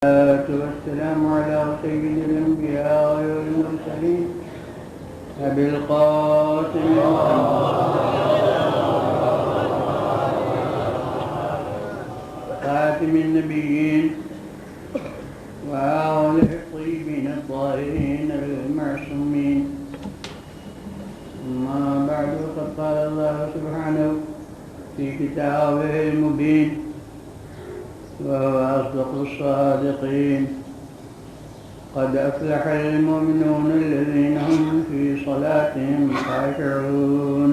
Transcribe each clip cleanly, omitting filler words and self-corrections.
والسلام على سيد الأنبياء والمرسلين أبي القاسم خاتم النبيين وآله الطيبين الطاهرين المعصومين. أما بعد فقد قال الله سبحانه في كتابه المبين وهو أصدق الصادقين: قد أفلح المؤمنون الذين هم في صلاتهم خاشعون.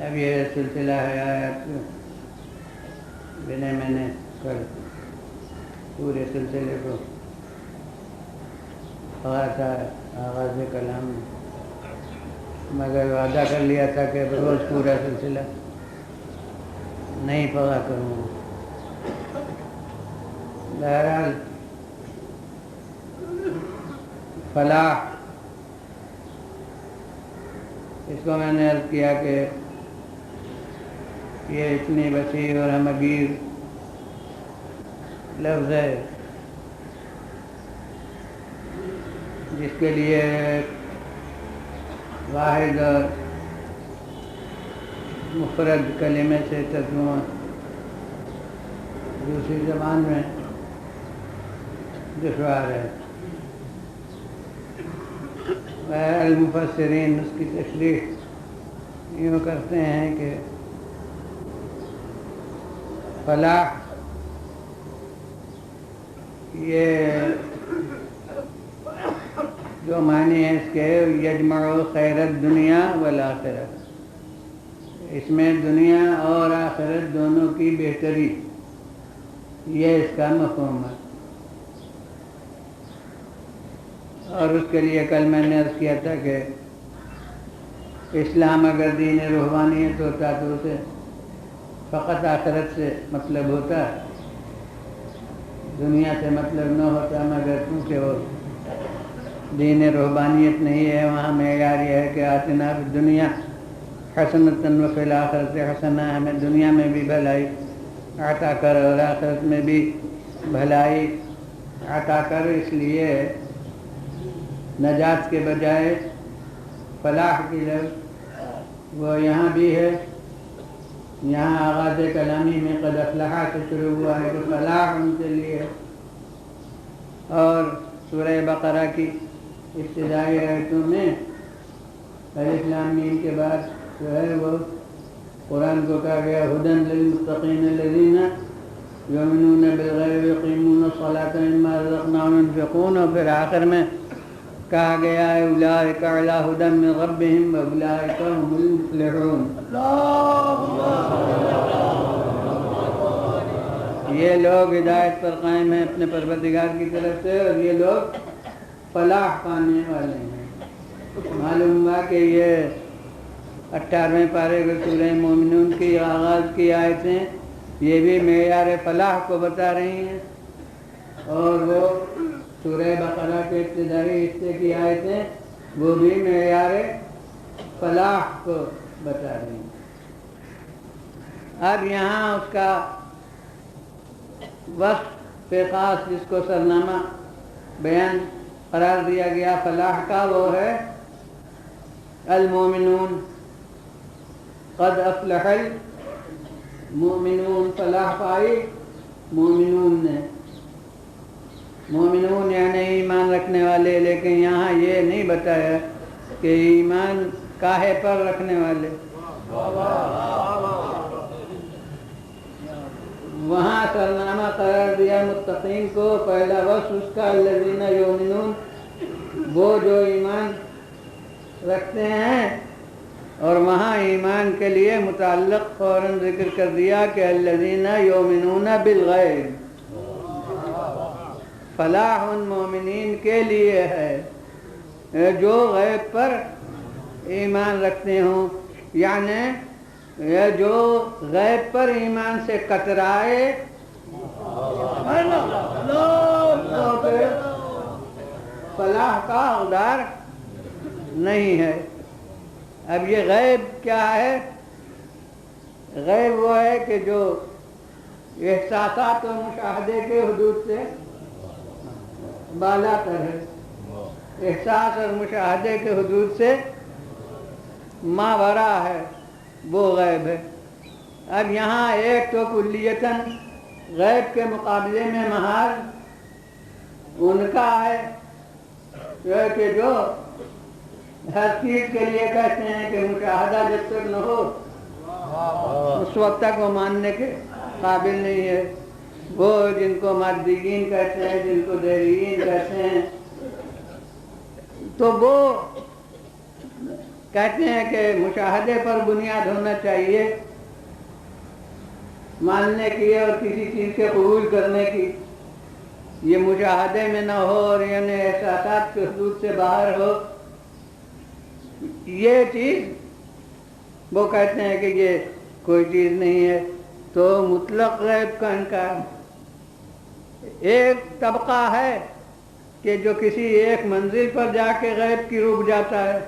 اب یہ سلسلہ ہے آیات بنے میں نے کل پورے سلسلے کو پڑھا تھا آغاز کلام میں، مگر وعدہ کر لیا تھا کہ روز پورا سلسلہ نہیں پڑھا کروں گا. بہرحال فلاح، اس کو میں نے عرض کیا کہ یہ اتنی وسیع اور ہمگیر لفظ ہے جس کے لیے واحد اور مفرد کلمے سے ترجمہ دوسری زبان میں دشوار ہے. المفسرین اس کی تشریح یوں کرتے ہیں کہ فلاح یہ جو معنی ہے اس کے یجمع خیر الدنیا والآخرہ، اس میں دنیا اور آخرت دونوں کی بہتری، یہ اس کا مفہوم ہے. اور اس کے لیے کل میں نے عرض کیا تھا کہ اسلام اگر دین روحانیت ہوتا تو اسے فقط آخرت سے مطلب ہوتا، دنیا سے مطلب نہ ہوتا، مگر کیونکہ وہ دین رہبانیت نہیں ہے، وہاں معیار یہ ہے کہ آتنا فی الدنیا حسنۃ وفی الآخرۃ حسنہ، ہمیں دنیا میں بھی بھلائی عطا کر اور آخرت میں بھی بھلائی عطا کر. اس لیے نجات کے بجائے فلاح کی لفظ وہ یہاں بھی ہے. یہاں آغاز کلامی میں قد افلح سے شروع ہوا ہے کہ فلاح ان کے لیے، اور سورہ بقرہ کی ابتدائی آیتوں میں الف لام میم کے بعد جو ہے وہ قرآن کو کہا گیا ھدی للمتقین الذین یؤمنون بالغیب ویقیمون الصلاۃ ومما رزقناہم ينفقون، اور پھر آخر میں کہا گیا ہے اولئک علی ھدی من ربہم واولئک ھم المفلحون. یہ لوگ ہدایت پر قائم ہیں اپنے پروردگار کی طرف سے، اور یہ لوگ فلاح پانے والے ہیں. معلوم ہوا کہ یہ 18ویں پارے کے سورہ مومنون کی آغاز کی آیتیں یہ بھی معیار فلاح کو بتا رہی ہیں، اور وہ سورہ بقرہ کے ابتدائی حصے کی آیتیں وہ بھی معیار فلاح کو بتا رہی ہیں. اب یہاں اس کا وصف خاص جس کو سرنامہ بیان قرار دیا گیا فلاح کا، وہ ہے المومنون. قد افلح المؤمنون، فلاح پائی مومنون نے. مومنون یعنی ایمان رکھنے والے، لیکن یہاں یہ نہیں بتایا کہ ایمان کاہے پر رکھنے والے. وہاں سرنامہ قرار دیا متقین کو، پہلا وصف اس کا الذین یؤمنون، وہ جو ایمان رکھتے ہیں، اور وہاں ایمان کے لیے متعلق فوراً ذکر کر دیا کہ الذین یؤمنون بالغیب. فلاح ان مومنین کے لیے ہے جو غیب پر ایمان رکھتے ہوں، یعنی یہ جو غیب پر ایمان سے کترائے فلاح کا حقدار نہیں ہے۔ اب یہ غیب کیا ہے؟ غیب وہ ہے کہ جو احساسات و مشاہدے کے حدود سے بالا تر ہے، احساس اور مشاہدے کے حدود سے ماورا ہے، وہ غیب ہے۔ اب یہاں ایک تو کلیتاً غیب کے مقابلے میں محال ان کا ہے کہ جو ہر چیز کے لیے کہتے ہیں کہ مشاہدہ جب تک نہ ہو اس وقت تک وہ ماننے کے قابل نہیں ہے۔ وہ جن کو مادیین کہتے ہیں، جن کو دہریین کہتے ہیں، تو وہ کہتے ہیں کہ مشاہدے پر بنیاد ہونا چاہیے ماننے کی اور کسی چیز کے قبول کرنے کی۔ یہ مشاہدے میں نہ ہو اور یعنی احساسات کے حدود سے باہر ہو، یہ چیز وہ کہتے ہیں کہ یہ کوئی چیز نہیں ہے۔ تو مطلق غیب کا انکار۔ ایک طبقہ ہے کہ جو کسی ایک منزل پر جا کے غیب کی رک جاتا ہے،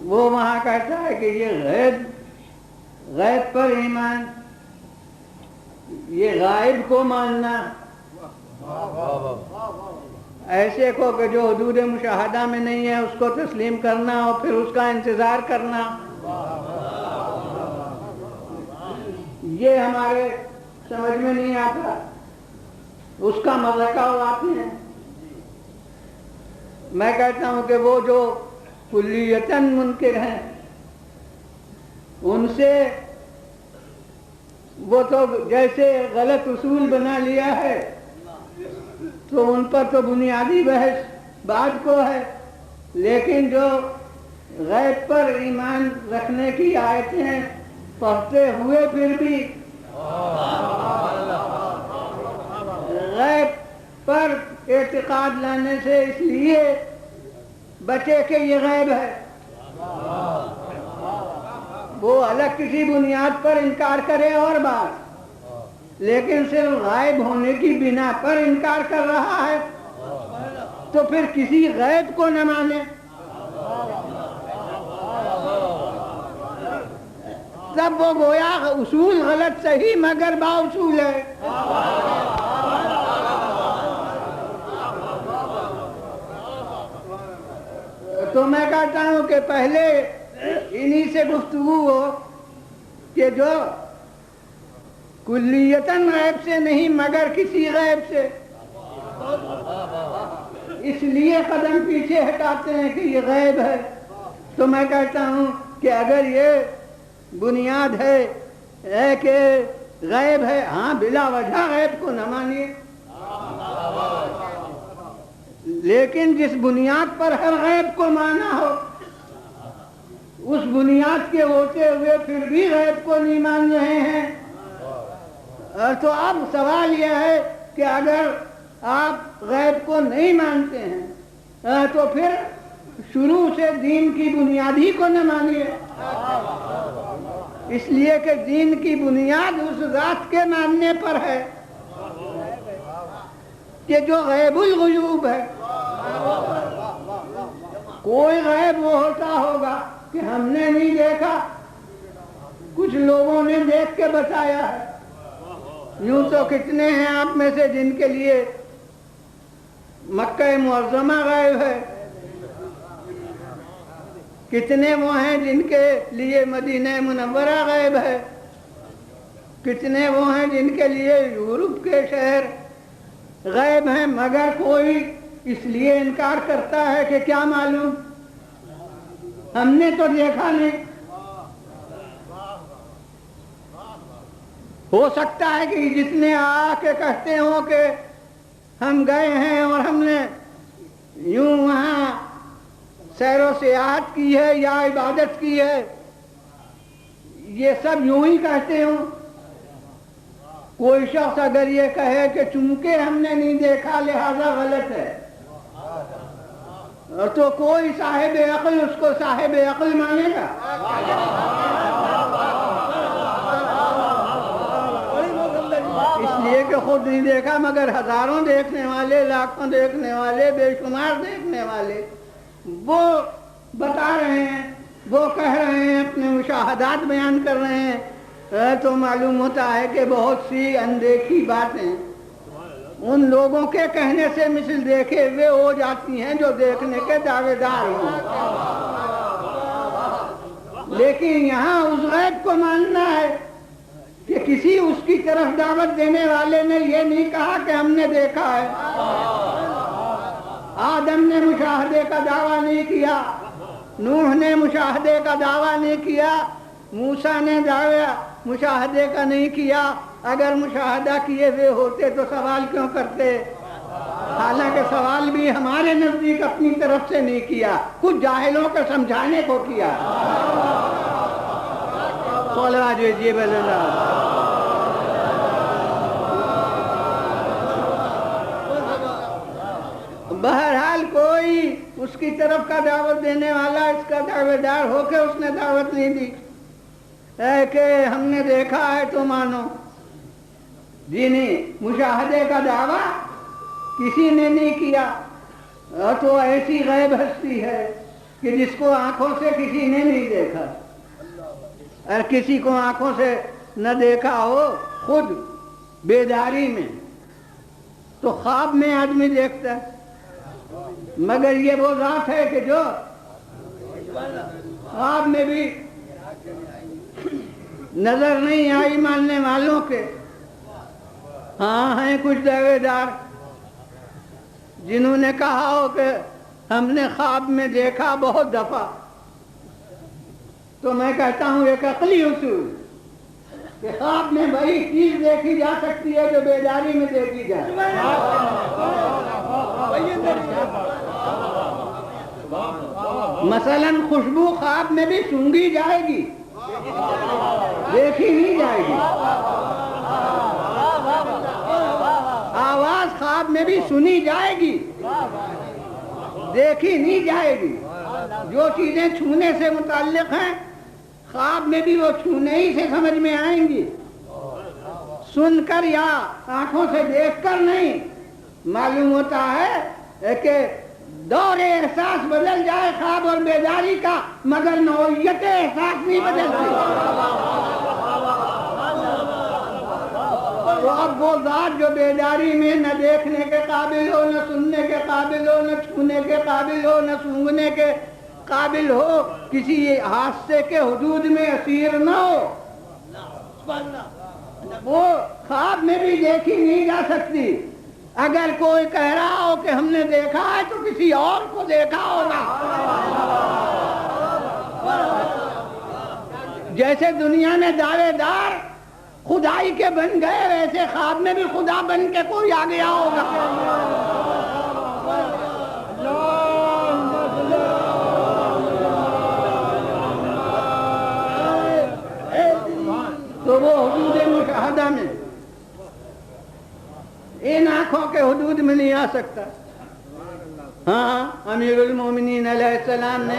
وہ وہاں کہتا ہے کہ یہ غیب پر ایمان، یہ غائب کو ماننا، ایسے کو کہ جو حدود مشاہدہ میں نہیں ہے اس کو تسلیم کرنا اور پھر اس کا انتظار کرنا، یہ ہمارے سمجھ میں نہیں آتا، اس کا مذاق اڑاتے ہیں۔ میں کہتا ہوں کہ وہ جو کلیتاً منکر ہیں ان سے وہ تو جیسے غلط اصول بنا لیا ہے تو ان پر تو بنیادی بحث بعد کو ہے، لیکن جو غیب پر ایمان رکھنے کی آیتیں پڑھتے ہوئے پھر بھی غیب پر اعتقاد لانے سے اس لیے بچے کہ یہ غیب ہے، وہ الگ کسی بنیاد پر انکار کرے اور بات، لیکن صرف غائب ہونے کی بنا پر انکار کر رہا ہے تو پھر کسی غیب کو نہ مانے، تب وہ گویا اصول غلط صحیح مگر با اصول ہے۔ تو میں کہتا ہوں کہ پہلے انہی سے گفتگو ہو کہ جو کلیتاً غیب سے نہیں مگر کسی غیب سے، اس لیے قدم پیچھے ہٹاتے ہیں کہ یہ غیب ہے۔ تو میں کہتا ہوں کہ اگر یہ بنیاد ہے کہ غیب ہے، ہاں بلا وجہ غیب کو نہ مانیے، لیکن جس بنیاد پر ہر غیب کو مانا ہو اس بنیاد کے ہوتے ہوئے پھر بھی غیب کو نہیں مان رہے ہیں، تو اب سوال یہ ہے کہ اگر آپ غیب کو نہیں مانتے ہیں تو پھر شروع سے دین کی بنیاد ہی کو نہ مانیے، اس لیے کہ دین کی بنیاد اس ذات کے ماننے پر ہے کہ جو غیب الغیوب ہے۔ کوئی غیب وہ ہوتا ہوگا کہ ہم نے نہیں دیکھا، کچھ لوگوں نے دیکھ کے بتایا ہے۔ یوں تو کتنے ہیں آپ میں سے جن کے لیے مکہ معظمہ غیب ہے، کتنے وہ ہیں جن کے لیے مدینہ منورہ غیب ہے، کتنے وہ ہیں جن کے لیے یورپ کے شہر غیب ہیں، مگر کوئی اس لیے انکار کرتا ہے کہ کیا معلوم، ہم نے تو دیکھا نہیں۔ ہو سکتا ہے کہ جتنے آ کے کہتے ہوں کہ ہم گئے ہیں اور ہم نے یوں وہاں سیر و سیاحت کی ہے یا عبادت کی ہے، یہ سب یوں ہی کہتے ہوں۔ کوئی شخص اگر یہ کہے کہ چونکہ ہم نے نہیں دیکھا لہذا غلط ہے، تو کوئی صاحب عقل اس کو صاحب عقل مانے گا؟ اس لیے کہ خود نہیں دیکھا مگر ہزاروں دیکھنے والے، لاکھوں دیکھنے والے، بے شمار دیکھنے والے وہ بتا رہے ہیں، وہ کہہ رہے ہیں، اپنے مشاہدات بیان کر رہے ہیں، تو معلوم ہوتا ہے کہ بہت سی اندیکھی باتیں ان لوگوں کے کہنے سے مثل دیکھے ہوئے ہو جاتی ہیں جو دیکھنے کے دعوے دار ہوں۔ لیکن یہاں اس غیب کو ماننا ہے کہ کسی اس کی طرف دعوت دینے والے نے یہ نہیں کہا کہ ہم نے دیکھا ہے۔ آدم نے مشاہدے کا دعویٰ نہیں کیا، نوح نے مشاہدے کا دعویٰ نہیں کیا، موسیٰ نے دعویٰ مشاہدے کا نہیں کیا۔ اگر مشاہدہ کیے ہوئے ہوتے تو سوال کیوں کرتے؟ حالانکہ سوال بھی ہمارے نزدیک اپنی طرف سے نہیں کیا، کچھ جاہلوں کو سمجھانے کو کیا۔ صلوات بھیجیے اللہ۔ بہرحال کوئی اس کی طرف کا دعوت دینے والا اس کا دعوے دار ہو کے اس نے دعوت نہیں دی ہے کہ ہم نے دیکھا ہے تو مانو۔ جی نہیں، مشاہدے کا دعویٰ کسی نے نہیں کیا، تو ایسی غیب ہستی ہے کہ جس کو آنکھوں سے کسی نے نہیں دیکھا، اور کسی کو آنکھوں سے نہ دیکھا ہو خود بیداری میں تو خواب میں آدمی دیکھتا ہے، مگر یہ وہ ذات ہے کہ جو خواب میں بھی نظر نہیں آئی ماننے والوں کے۔ ہاں ہیں کچھ دعوے دار جنہوں نے کہا ہو کہ ہم نے خواب میں دیکھا بہت دفعہ، تو میں کہتا ہوں ایک عقلی اصول کہ خواب میں وہی چیز دیکھی جا سکتی ہے جو بیداری میں دیکھی جائے۔ مثلا خوشبو خواب میں بھی سونگھی جائے گی، دیکھی نہیں جائے گی۔ آواز خواب میں بھی سنی جائے گی، دیکھی نہیں جائے گی۔ جو چیزیں چھونے سے متعلق ہیں خواب میں بھی وہ چھونے ہی سے سمجھ میں آئیں گی، سن کر یا آنکھوں سے دیکھ کر نہیں۔ معلوم ہوتا ہے کہ دور احساس بدل جائے خواب اور بیداری کا، مگر نوعیت احساس نہیں بدلتی۔ تو اب وہ ذات جو بیداری میں نہ دیکھنے کے قابل ہو، نہ سننے کے قابل ہو، نہ چھونے کے قابل ہو، نہ سونگنے کے قابل ہو، کسی حادثے کے حدود میں اسیر نہ ہو، وہ خواب میں بھی دیکھی نہیں جا سکتی۔ اگر کوئی کہہ رہا ہو کہ ہم نے دیکھا ہے تو کسی اور کو دیکھا ہوگا۔ جیسے دنیا میں دعوے دار خدائی کے بن گئے، ویسے خواب میں بھی خدا بن کے کوئی آ گیا ہوگا۔ تو وہ حدود مشاہدہ میں، ان آنکھوں کے حدود میں نہیں آ سکتا۔ ہاں، امیر المومنین علیہ السلام نے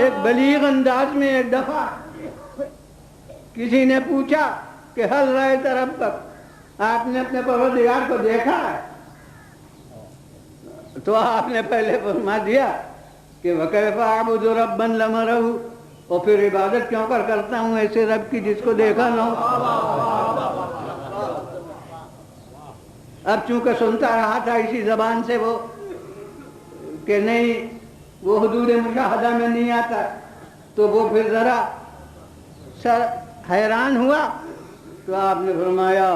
ایک بلیغ انداز میں ایک دفعہ کسی نے پوچھا کہ حل رأیت ربک، آپ نے اپنے پروردگار کو دیکھا ہے؟ تو آپ نے پہلے فرما دیا کہ وَكَيْفَ أَعْبُدُ رَبًّا لَمْ أَرَهُ، اور پھر عبادت کیوں کر کرتا ہوں ایسے رب کی جس کو دیکھا نہ ہو۔ اب چونکہ سنتا رہا تھا اسی زبان سے وہ کہ نہیں وہ حدود مشاہدہ میں نہیں آتا، تو وہ پھر ذرا حیران ہوا، تو آپ نے فرمایا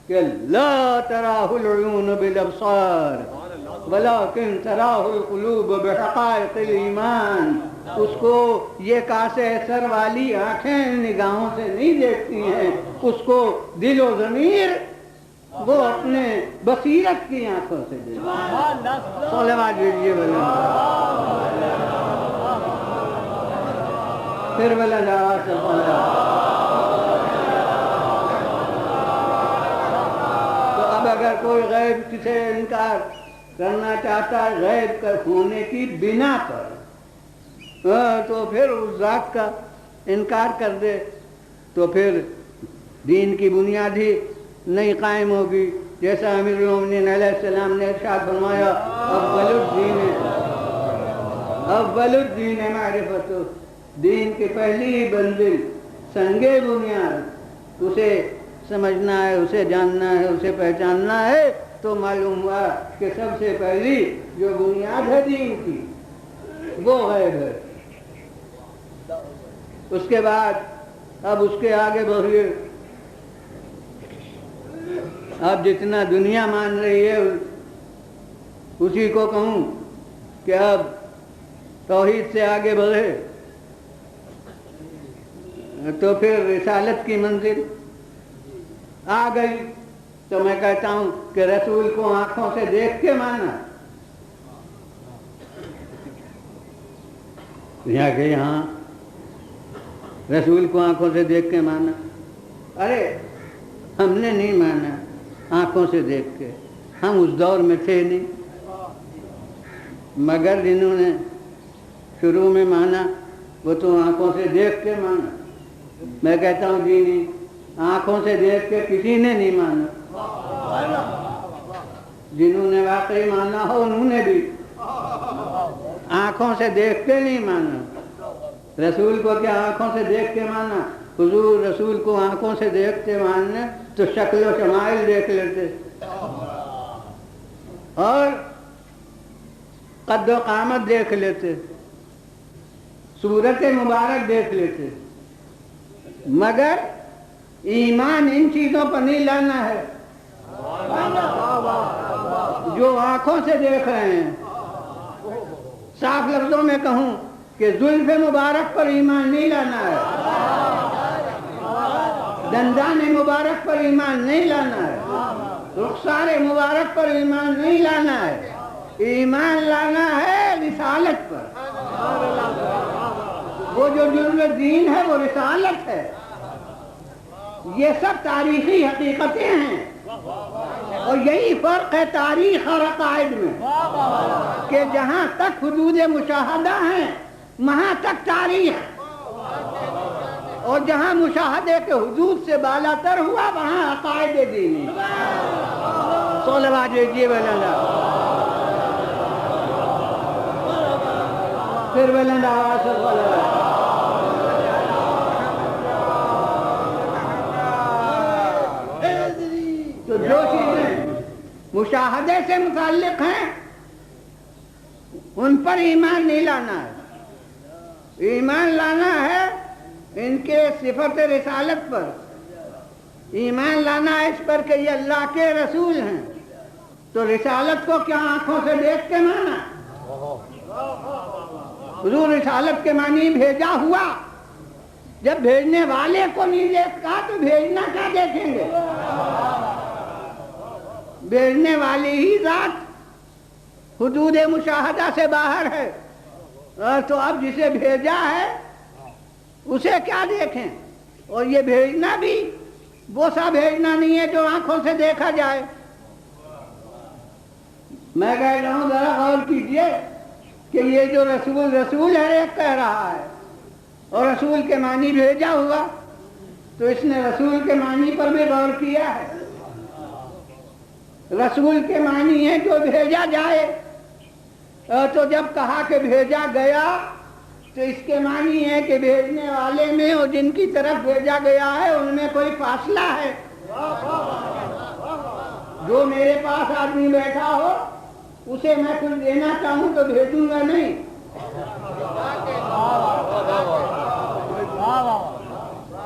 کہ لا تراہ العیون بالابصار ولیکن تراہ القلوب بحقائق الایمان۔ اس کو یہ کاسے سر والی آنکھیں نگاہوں سے نہیں دیکھتی ہیں، اس کو دل و ضمیر وہ اپنے بصیرت کی آنکھوں سے دیکھتی ہیں۔ صلوات بھیجیے پھر بلند آواز سے تو اب اگر کوئی غیب سے انکار کرنا چاہتا ہے غیب کا ہونے کی بنا پر، تو پھر اس ذات کا انکار کر دے، تو پھر دین کی بنیاد ہی نہیں قائم ہوگی۔ جیسا امیر المومنین علیہ السلام نے ارشاد فرمایا اول الدین معرفت، دین کی پہلی منزل سنگ بنیاد، اسے سمجھنا ہے، اسے جاننا ہے، اسے پہچاننا ہے، تو معلوم ہوا کہ سب سے پہلی جو بنیاد ہے دین کی وہ غیب ہے۔ اس کے بعد اب اس کے آگے بڑھیے، اب جتنا دنیا مان رہی ہے اسی کو کہوں کہ اب توحید سے آگے بڑھے تو پھر رسالت کی منزل آ گئی۔ تو میں کہتا ہوں کہ رسول کو آنکھوں سے دیکھ کے مانا، یہاں رسول کو آنکھوں سے دیکھ کے مانا، ارے ہم نے نہیں مانا آنکھوں سے دیکھ کے، ہم اس دور میں تھے نہیں، مگر جنہوں نے شروع میں مانا وہ تو آنکھوں سے دیکھ کے مانا۔ میں کہتا ہوں جی نہیں، آنکھوں سے دیکھ کے کسی نے نہیں مانا، جنہوں نے واقعی مانا ہو انہوں نے بھی آنکھوں سے دیکھ کے نہیں مانا۔ رسول کو کیا آنکھوں سے دیکھ کے مانا؟ حضور رسول کو آنکھوں سے دیکھتے ماننے تو شکل و شمائل دیکھ لیتے اور قد و قامت دیکھ لیتے، صورت مبارک دیکھ لیتے، مگر ایمان ان چیزوں پر نہیں لانا ہے جو آنکھوں سے دیکھ رہے ہیں۔ صاف لفظوں میں کہوں کہ زلف مبارک پر ایمان نہیں لانا ہے، دندان مبارک پر ایمان نہیں لانا ہے، رخسار مبارک پر ایمان نہیں لانا ہے، ایمان لانا ہے رسالت پر۔ وہ جو جرم دین ہے وہ رسالت ہے۔ یہ سب تاریخی حقیقتیں ہیں اور یہی فرق ہے تاریخ اور عقائد میں کہ جہاں تک حدود مشاہدہ ہیں وہاں تک تاریخ، اور جہاں مشاہدے کے حدود سے بالا تر ہوا وہاں عقائد دینی۔ صلوات بھیجیے بلند، پھر بلند آواز سے صلوات۔ تو جو چیزیں مشاہدے سے متعلق ہیں ان پر ایمان نہیں لانا ہے، ایمان لانا ہے ان کے صفت رسالت پر، ایمان لانا ہے اس پر کہ یہ اللہ کے رسول ہیں۔ تو رسالت کو کیا آنکھوں سے دیکھ کے مانا؟ حضور رسالت کے معنی بھیجا ہوا، جب بھیجنے والے کو نہیں دیکھا تو بھیجنا کیا دیکھیں گے؟ بھیجنے والی ہی ذات حدود مشاہدہ سے باہر ہے، تو اب جسے بھیجا ہے اسے کیا دیکھیں؟ اور یہ بھیجنا بھی وہ سا بھیجنا نہیں ہے جو آنکھوں سے دیکھا جائے۔ میں کہہ رہا ہوں ذرا غور کیجئے کہ یہ جو رسول ہے ایک کہہ رہا ہے، اور رسول کے معنی بھیجا ہوا، تو اس نے رسول کے معنی پر بھی غور کیا ہے۔ رسول کے معنی ہے جو بھیجا جائے، تو جب کہا کہ بھیجا گیا تو اس کے معنی ہے کہ بھیجنے والے میں اور جن کی طرف بھیجا گیا ہے ان میں کوئی فاصلہ ہے۔ جو میرے پاس آدمی بیٹھا ہو اسے میں کچھ دینا چاہوں تو بھیجوں گا نہیں،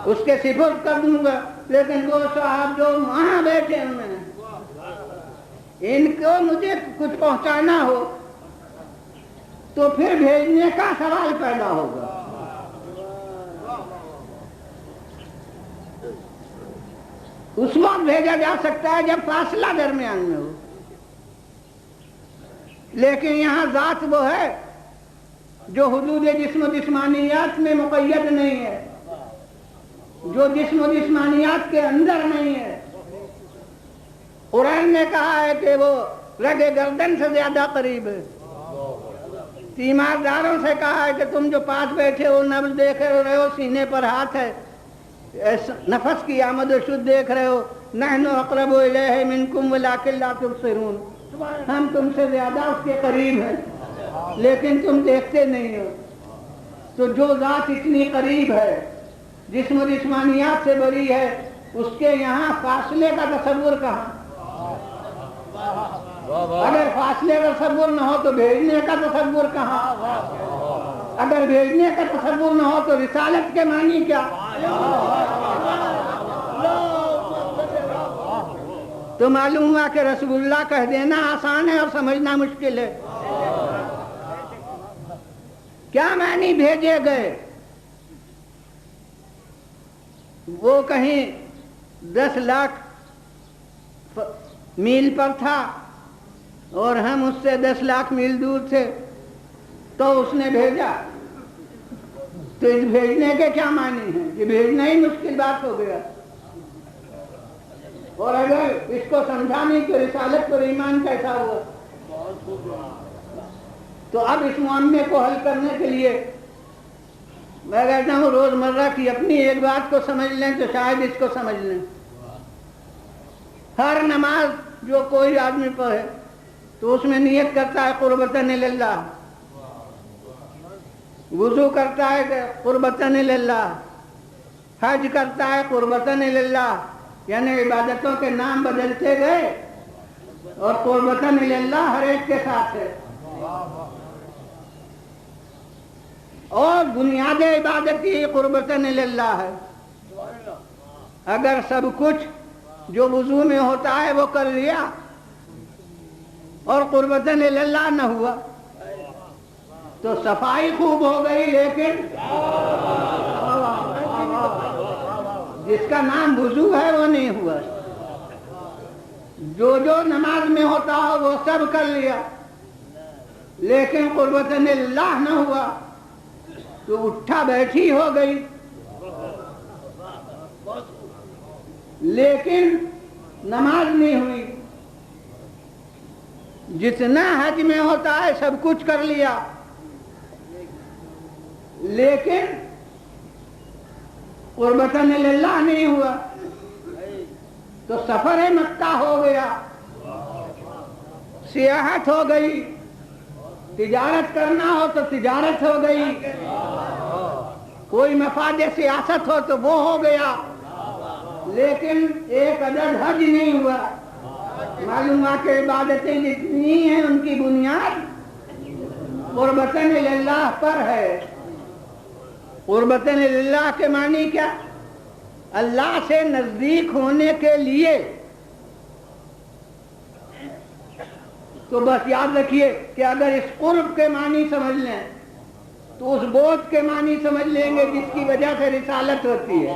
اس کے سپرد کر دوں گا، لیکن وہ صاحب جو وہاں بیٹھے ہیں ان کو مجھے کچھ پہنچانا ہو تو پھر بھیجنے کا سوال پیدا ہوگا۔ اس وقت بھیجا جا سکتا ہے جب فاصلہ درمیان میں ہو، لیکن یہاں ذات وہ ہے جو حدود جسم و جسمانیات میں مقید نہیں ہے، جو جسم و جسمانیات کے اندر نہیں ہے۔ قرآن نے کہا ہے کہ وہ رگ گردن سے زیادہ قریب ہے۔ تیمارداروں سے کہا ہے کہ تم جو پاس بیٹھے ہو نبض دیکھ رہے ہو، سینے پر ہاتھ ہے، نفس کی آمد و شد دیکھ رہے ہو، نحن اقرب الیہ منکم ولکن لا تبصرون، ہم تم سے زیادہ اس کے قریب ہیں لیکن تم دیکھتے نہیں ہو۔ تو جو ذات اتنی قریب ہے، جسم و جسمانیات سے بری ہے، اس کے یہاں فاصلے کا تصور کہاں؟ اگر فاصلے کا تصور نہ ہو تو بھیجنے کا تصور کہاں؟ اگر بھیجنے کا تصور نہ ہو تو رسالت کے معنی کیا؟ تو معلوم ہوا کہ رسول اللہ کہہ دینا آسان ہے اور سمجھنا مشکل ہے۔ کیا معنی بھیجے گئے؟ وہ کہیں 10 لاکھ میل پر تھا اور ہم اس سے 10 لاکھ میل دور تھے، تو اس نے بھیجا۔ تو اس بھیجنے کے کیا معنی ہیں؟ یہ بھیجنا ہی مشکل بات ہو گیا۔ اور اگر اس کو سمجھانے کی رسالت پر ایمان کیسا ہوا؟ تو اب اس معاملے کو حل کرنے کے لیے میں کہتا ہوں روزمرہ کی اپنی ایک بات کو سمجھ لیں تو شاید اس کو سمجھ لیں۔ ہر نماز جو کوئی آدمی پڑھے تو اس میں نیت کرتا ہے قربتاً للہ، وضو کرتا ہے قربتاً للہ، حج کرتا ہے قربتاً للہ، یعنی عبادتوں کے نام بدلتے گئے اور قربتاً للہ ہر ایک کے ساتھ ہے۔ اور بنیاد عبادت ہی قربتاً للہ ہے۔ اگر سب کچھ جو وضو میں ہوتا ہے وہ کر لیا اور قربتاً للہ نہ ہوا تو صفائی خوب ہو گئی، لیکن جس کا نام وضو ہے وہ نہیں ہوا۔ جو نماز میں ہوتا ہو وہ سب کر لیا لیکن قربتاً للہ نہ ہوا تو اٹھا بیٹھی ہو گئی، لیکن نماز نہیں ہوئی۔ جتنا حج میں ہوتا ہے سب کچھ کر لیا لیکن قربتاً للہ نہیں ہوا تو سفر مکہ ہو گیا، سیاحت ہو گئی، تجارت کرنا ہو تو تجارت ہو گئی، کوئی مفاد سیاست ہو تو وہ ہو گیا، لیکن ایک عدد حج نہیں ہوا۔ معلوم ہوا کہ عبادتیں جتنی ہیں ان کی بنیاد قربتاً للہ پر ہے۔ قربتاً للہ کے معنی کیا؟ اللہ سے نزدیک ہونے کے لیے۔ تو بس یاد رکھیے کہ اگر اس قرب کے معنی سمجھ لیں تو اس بوجھ کے معنی سمجھ لیں گے جس کی وجہ سے رسالت ہوتی ہے۔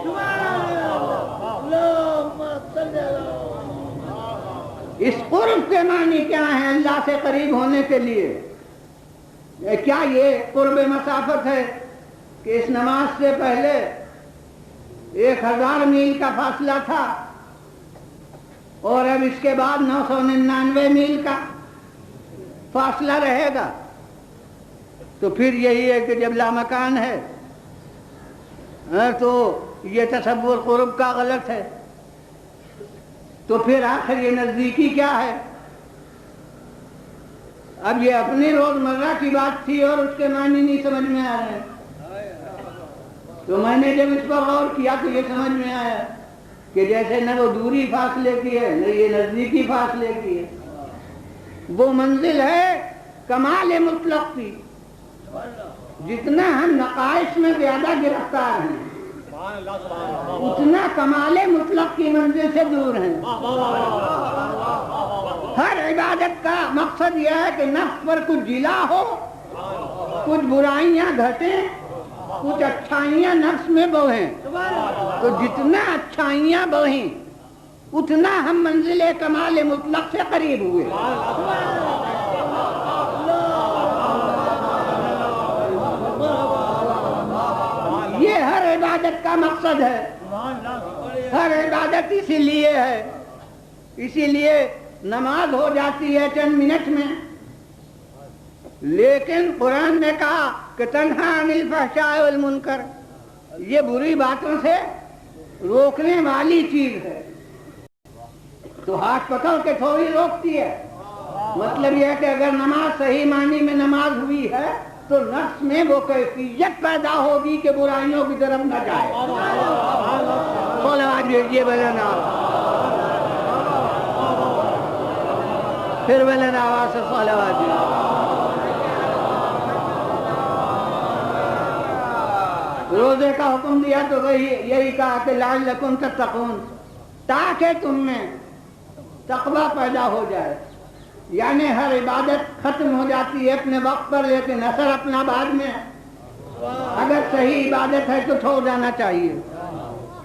اس قرب کے معنی کیا ہیں اللہ سے قریب ہونے کے لیے؟ کیا یہ قرب مسافت ہے کہ اس نماز سے پہلے 1000 میل کا فاصلہ تھا اور اب اس کے بعد 999 میل کا فاصلہ رہے گا؟ تو پھر یہی ہے کہ جب لامکان ہے تو یہ تصور قرب کا غلط ہے۔ تو پھر آخر یہ نزدیکی کیا ہے؟ اب یہ اپنی روزمرہ کی بات تھی اور اس کے معنی نہیں سمجھ میں آ رہے، تو میں نے جب اس پر غور کیا تو یہ سمجھ میں آیا کہ جیسے نہ وہ دوری فاصلے کی ہے نہ یہ نزدیکی فاصلے کی ہے، وہ منزل ہے کمال مطلق کی۔ جتنا ہم نقائص میں زیادہ گرفتار ہیں اتنا کمال مطلق کی منزل سے دور ہیں۔ ہر عبادت کا مقصد یہ ہے کہ نفس پر کچھ جلا ہو، کچھ برائیاں گھٹیں، کچھ اچھائیاں نفس میں بڑھیں۔ تو جتنا اچھائیاں بڑھیں اتنا ہم منزل کمال مطلق سے قریب ہوئے۔ یہ ہر عبادت کا مقصد ہے، ہر عبادت اسی لیے ہے۔ اسی لیے نماز ہو جاتی ہے چند منٹ میں، لیکن قرآن نے کہا کہ تنہا عن الفحشاء والمنکر، یہ بری باتوں سے روکنے والی چیز ہے۔ تو ہاتھ پکڑ کے تھوڑی روکتی ہے. مطلب یہ ہے کہ اگر نماز صحیح معنی میں نماز ہوئی ہے تو نفس میں وہ کیفیت پیدا ہوگی کہ برائیوں کی طرف نہ جائے. صلوات بھیجیے بلند پھر بلند آواز سے صلوات بھیجیے. روزے کا حکم دیا تو وہی یہی کہا کہ لعلکم تتقون، تاکہ تم میں تقوی پیدا ہو جائے. یعنی ہر عبادت ختم ہو جاتی ہے اپنے وقت پر، لیکن اثر اپنا بعد میں. اگر صحیح عبادت ہے تو چھوڑ جانا چاہیے،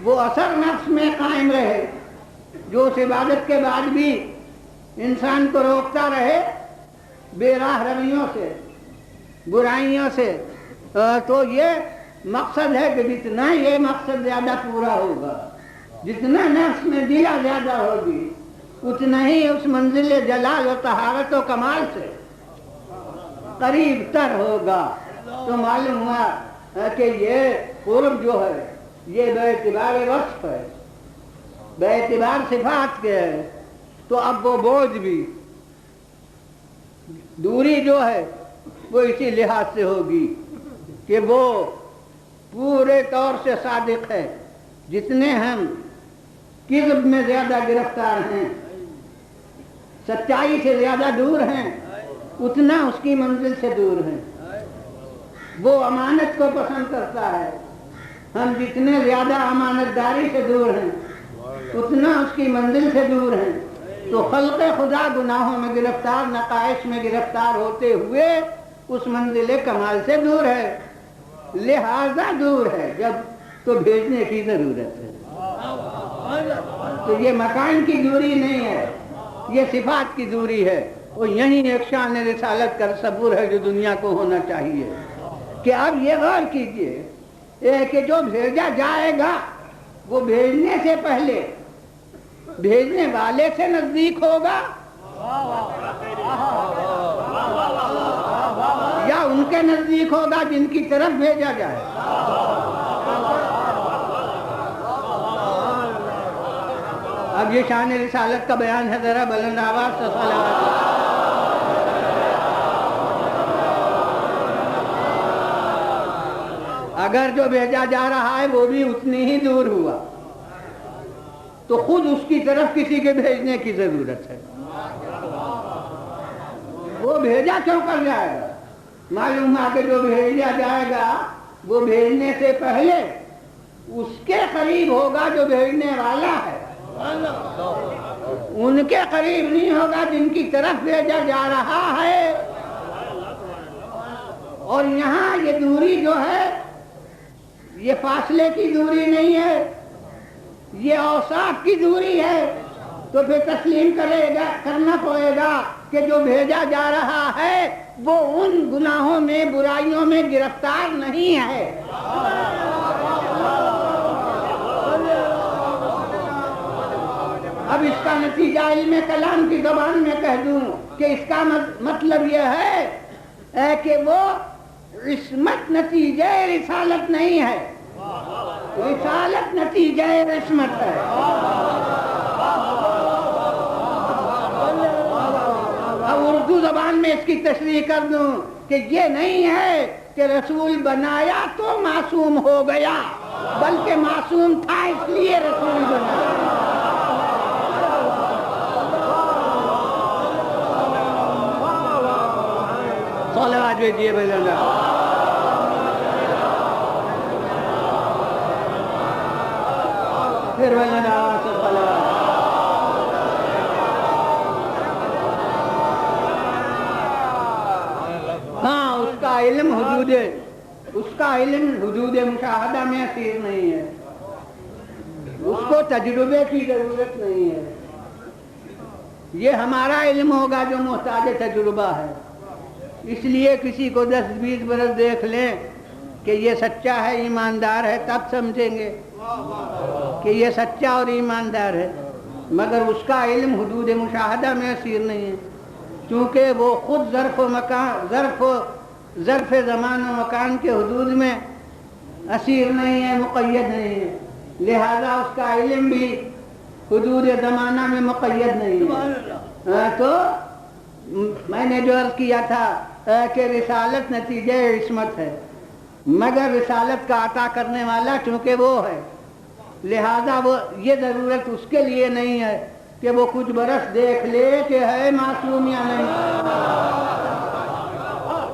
وہ اثر نفس میں قائم رہے جو اس عبادت کے بعد بھی انسان کو روکتا رہے بے راہ رویوں سے، برائیوں سے. تو یہ مقصد ہے کہ جتنا یہ مقصد زیادہ پورا ہوگا، جتنا نفس میں دیا زیادہ ہوگی، اتنا ہی اس منزل جلال و طہارت و کمال سے قریب تر ہوگا. تو معلوم ہوا کہ یہ قرب جو ہے یہ بے اعتبار وصف ہے، بے اعتبار صفات کے ہے. تو اب وہ بوجھ بھی، دوری جو ہے وہ اسی لحاظ سے ہوگی کہ وہ پورے طور سے صادق ہے. جتنے ہم کذب میں زیادہ گرفتار ہیں، سچائی سے زیادہ دور ہیں، اتنا اس کی منزل سے دور ہیں. وہ امانت کو پسند کرتا ہے، ہم جتنے زیادہ امانت داری سے دور ہیں اتنا اس کی منزل سے دور ہیں. تو خلق خدا گناہوں میں گرفتار، نقائص میں گرفتار ہوتے ہوئے اس منزل کمال سے دور ہے، لہذا دور ہے. جب تو بھیجنے کی ضرورت ہے. تو یہ مکان کی دوری نہیں ہے، یہ صفات کی دوری ہے. اور یہی ایک شان رسالت کا تصور ہے جو دنیا کو ہونا چاہیے. کہ اب یہ غور کیجئے کہ جو بھیجا جائے گا وہ بھیجنے سے پہلے بھیجنے والے سے نزدیک ہوگا یا ان کے نزدیک ہوگا جن کی طرف بھیجا جائے. اب یہ شان رسالت کا بیان ہے، ذرا بلند آواز سے صلوات. اگر جو بھیجا جا رہا ہے وہ بھی اتنی ہی دور ہوا تو خود اس کی طرف کسی کے بھیجنے کی ضرورت ہے. وہ بھیجا کیوں کر جائے گا؟ معلوم ہے کہ جو بھیجا جائے گا وہ بھیجنے سے پہلے اس کے قریب ہوگا جو بھیجنے والا ہے، ان کے قریب نہیں ہوگا جن کی طرف بھیجا جا رہا ہے. اور یہاں یہ دوری جو ہے یہ فاصلے کی دوری نہیں ہے، یہ اوصاف کی دوری ہے. تو پھر تسلیم کرنا پڑے گا کہ جو بھیجا جا رہا ہے وہ ان گناہوں میں، برائیوں میں گرفتار نہیں ہے. اب اس کا نتیجہ علم کلام کی زبان میں کہہ دوں کہ اس کا مطلب یہ ہے کہ وہ عصمت نتیجہ رسالت نہیں ہے، رسالت نتیجہ عصمت ہے. اب اردو زبان میں اس کی تشریح کر دوں کہ یہ نہیں ہے کہ رسول بنایا تو معصوم ہو گیا، بلکہ معصوم تھا اس لیے رسول بنایا. صلوات بھیجیے بلند. پھر بلند آواز سے صلوات. ہاں، اس کا علم حدود مشاہدہ میں اسیر نہیں ہے، اس کو تجربے کی ضرورت نہیں ہے. یہ ہمارا علم ہوگا جو محتاج تجربہ ہے. اس لیے کسی کو 10-20 برس دیکھ لیں کہ یہ سچا ہے، ایماندار ہے، تب سمجھیں گے کہ یہ سچا اور ایماندار ہے. مگر اس کا علم حدود مشاہدہ میں اسیر نہیں ہے، چونکہ وہ خود ظرف زمان و مکان کے حدود میں اسیر نہیں ہے، مقید نہیں ہے. لہذا اس کا علم بھی حدود زمانہ میں مقید نہیں ہے. تو میں نے جو عرض کیا تھا کہ رسالت نتیجہ عصمت ہے، مگر رسالت کا عطا کرنے والا چونکہ وہ ہے، لہذا وہ یہ ضرورت اس کے لیے نہیں ہے کہ وہ کچھ برس دیکھ لے کہ ہے معصوم یا نہیں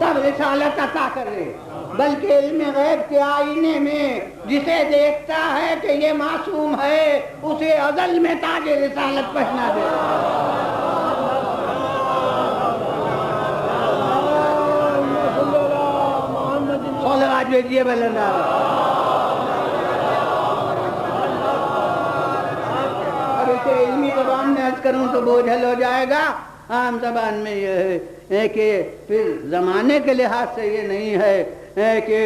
تب رسالت عطا کرے، بلکہ علم غیب کے آئینے میں جسے دیکھتا ہے کہ یہ معصوم ہے اسے ازل میں تاج رسالت پہنا دے. صلوات بھیجیے بلندہ. اب اسے علمی زبان میں عرض کروں تو بوجھل ہو جائے گا. عام زبان میں یہ ہے کہ پھر زمانے کے لحاظ سے یہ نہیں ہے کہ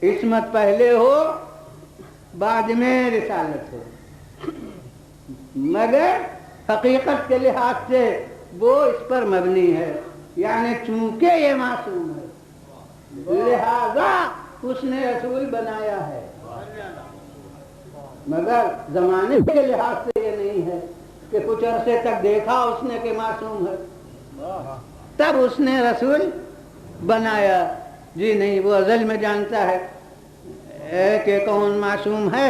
عصمت پہلے ہو بعد میں رسالت ہو، مگر حقیقت کے لحاظ سے وہ اس پر مبنی ہے، یعنی چونکہ یہ معصوم ہے لہذا اس نے رسول بنایا ہے، مگر زمانے کے لحاظ سے یہ نہیں ہے کہ کچھ عرصے تک دیکھا اس نے کہ معصوم ہے تب اس نے رسول بنایا. جی نہیں، وہ ازل میں جانتا ہے کہ کون معصوم ہے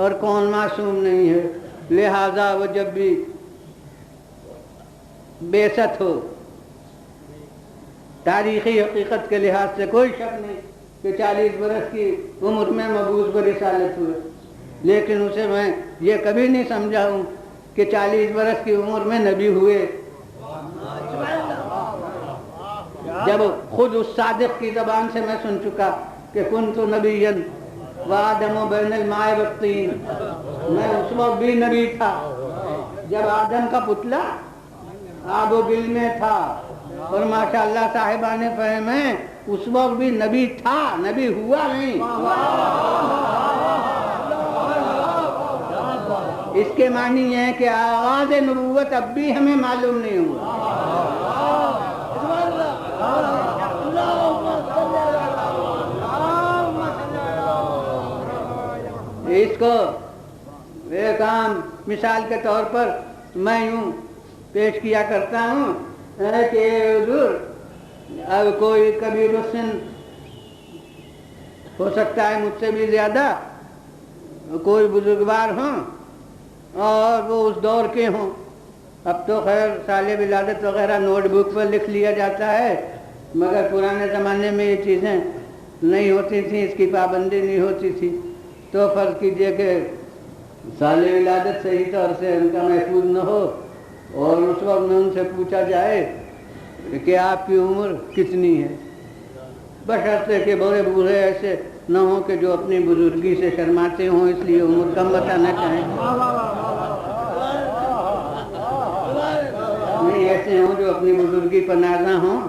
اور کون معصوم نہیں ہے، لہذا وہ جب بھی بعثت ہو تاریخی حقیقت کے لحاظ سے کوئی شک نہیں کہ 40 برس کی عمر میں مبعوث کو رسالت ہوئے، لیکن اسے میں یہ کبھی نہیں سمجھا ہوں کہ 40 برس کی عمر میں نبی ہوئے، جب خود اس صادق کی زبان سے میں سن چکا کہ کنت نبیا وآدم بین الماء والطین، میں اس وقت بھی نبی تھا جب آدم کا پتلا آب و گل میں تھا، اور ماشاءاللہ صاحبان فہم ہے اس وقت بھی نبی تھا، نبی ہوا نہیں. اس کے معنی یہ ہے کہ آغاز نبوت اب بھی ہمیں معلوم نہیں ہوا. اس کو ایک عام مثال کے طور پر میں یوں پیش کیا کرتا ہوں کہ حضور اب کوئی کبیر السن ہو سکتا ہے مجھ سے بھی زیادہ، کوئی بزرگوار ہوں اور وہ اس دور کے ہوں. اب تو خیر سال ولادت وغیرہ نوٹ بک پر لکھ لیا جاتا ہے، مگر پرانے زمانے میں یہ چیزیں نہیں ہوتی تھیں، اس کی پابندی نہیں ہوتی تھی. تو فرض کیجئے کہ سال ولادت صحیح طور سے ان کا محفوظ نہ ہو اور اس وقت میں ان سے پوچھا جائے کہ آپ کی عمر کتنی ہے، بشرطے کہ بڑے بوڑھے ایسے نہ ہوں کہ جو اپنی بزرگی سے شرماتے ہوں اس لیے عمر کم بتانا چاہیں، نہیں ایسے ہوں جو اپنی بزرگی پر نازاں ہوں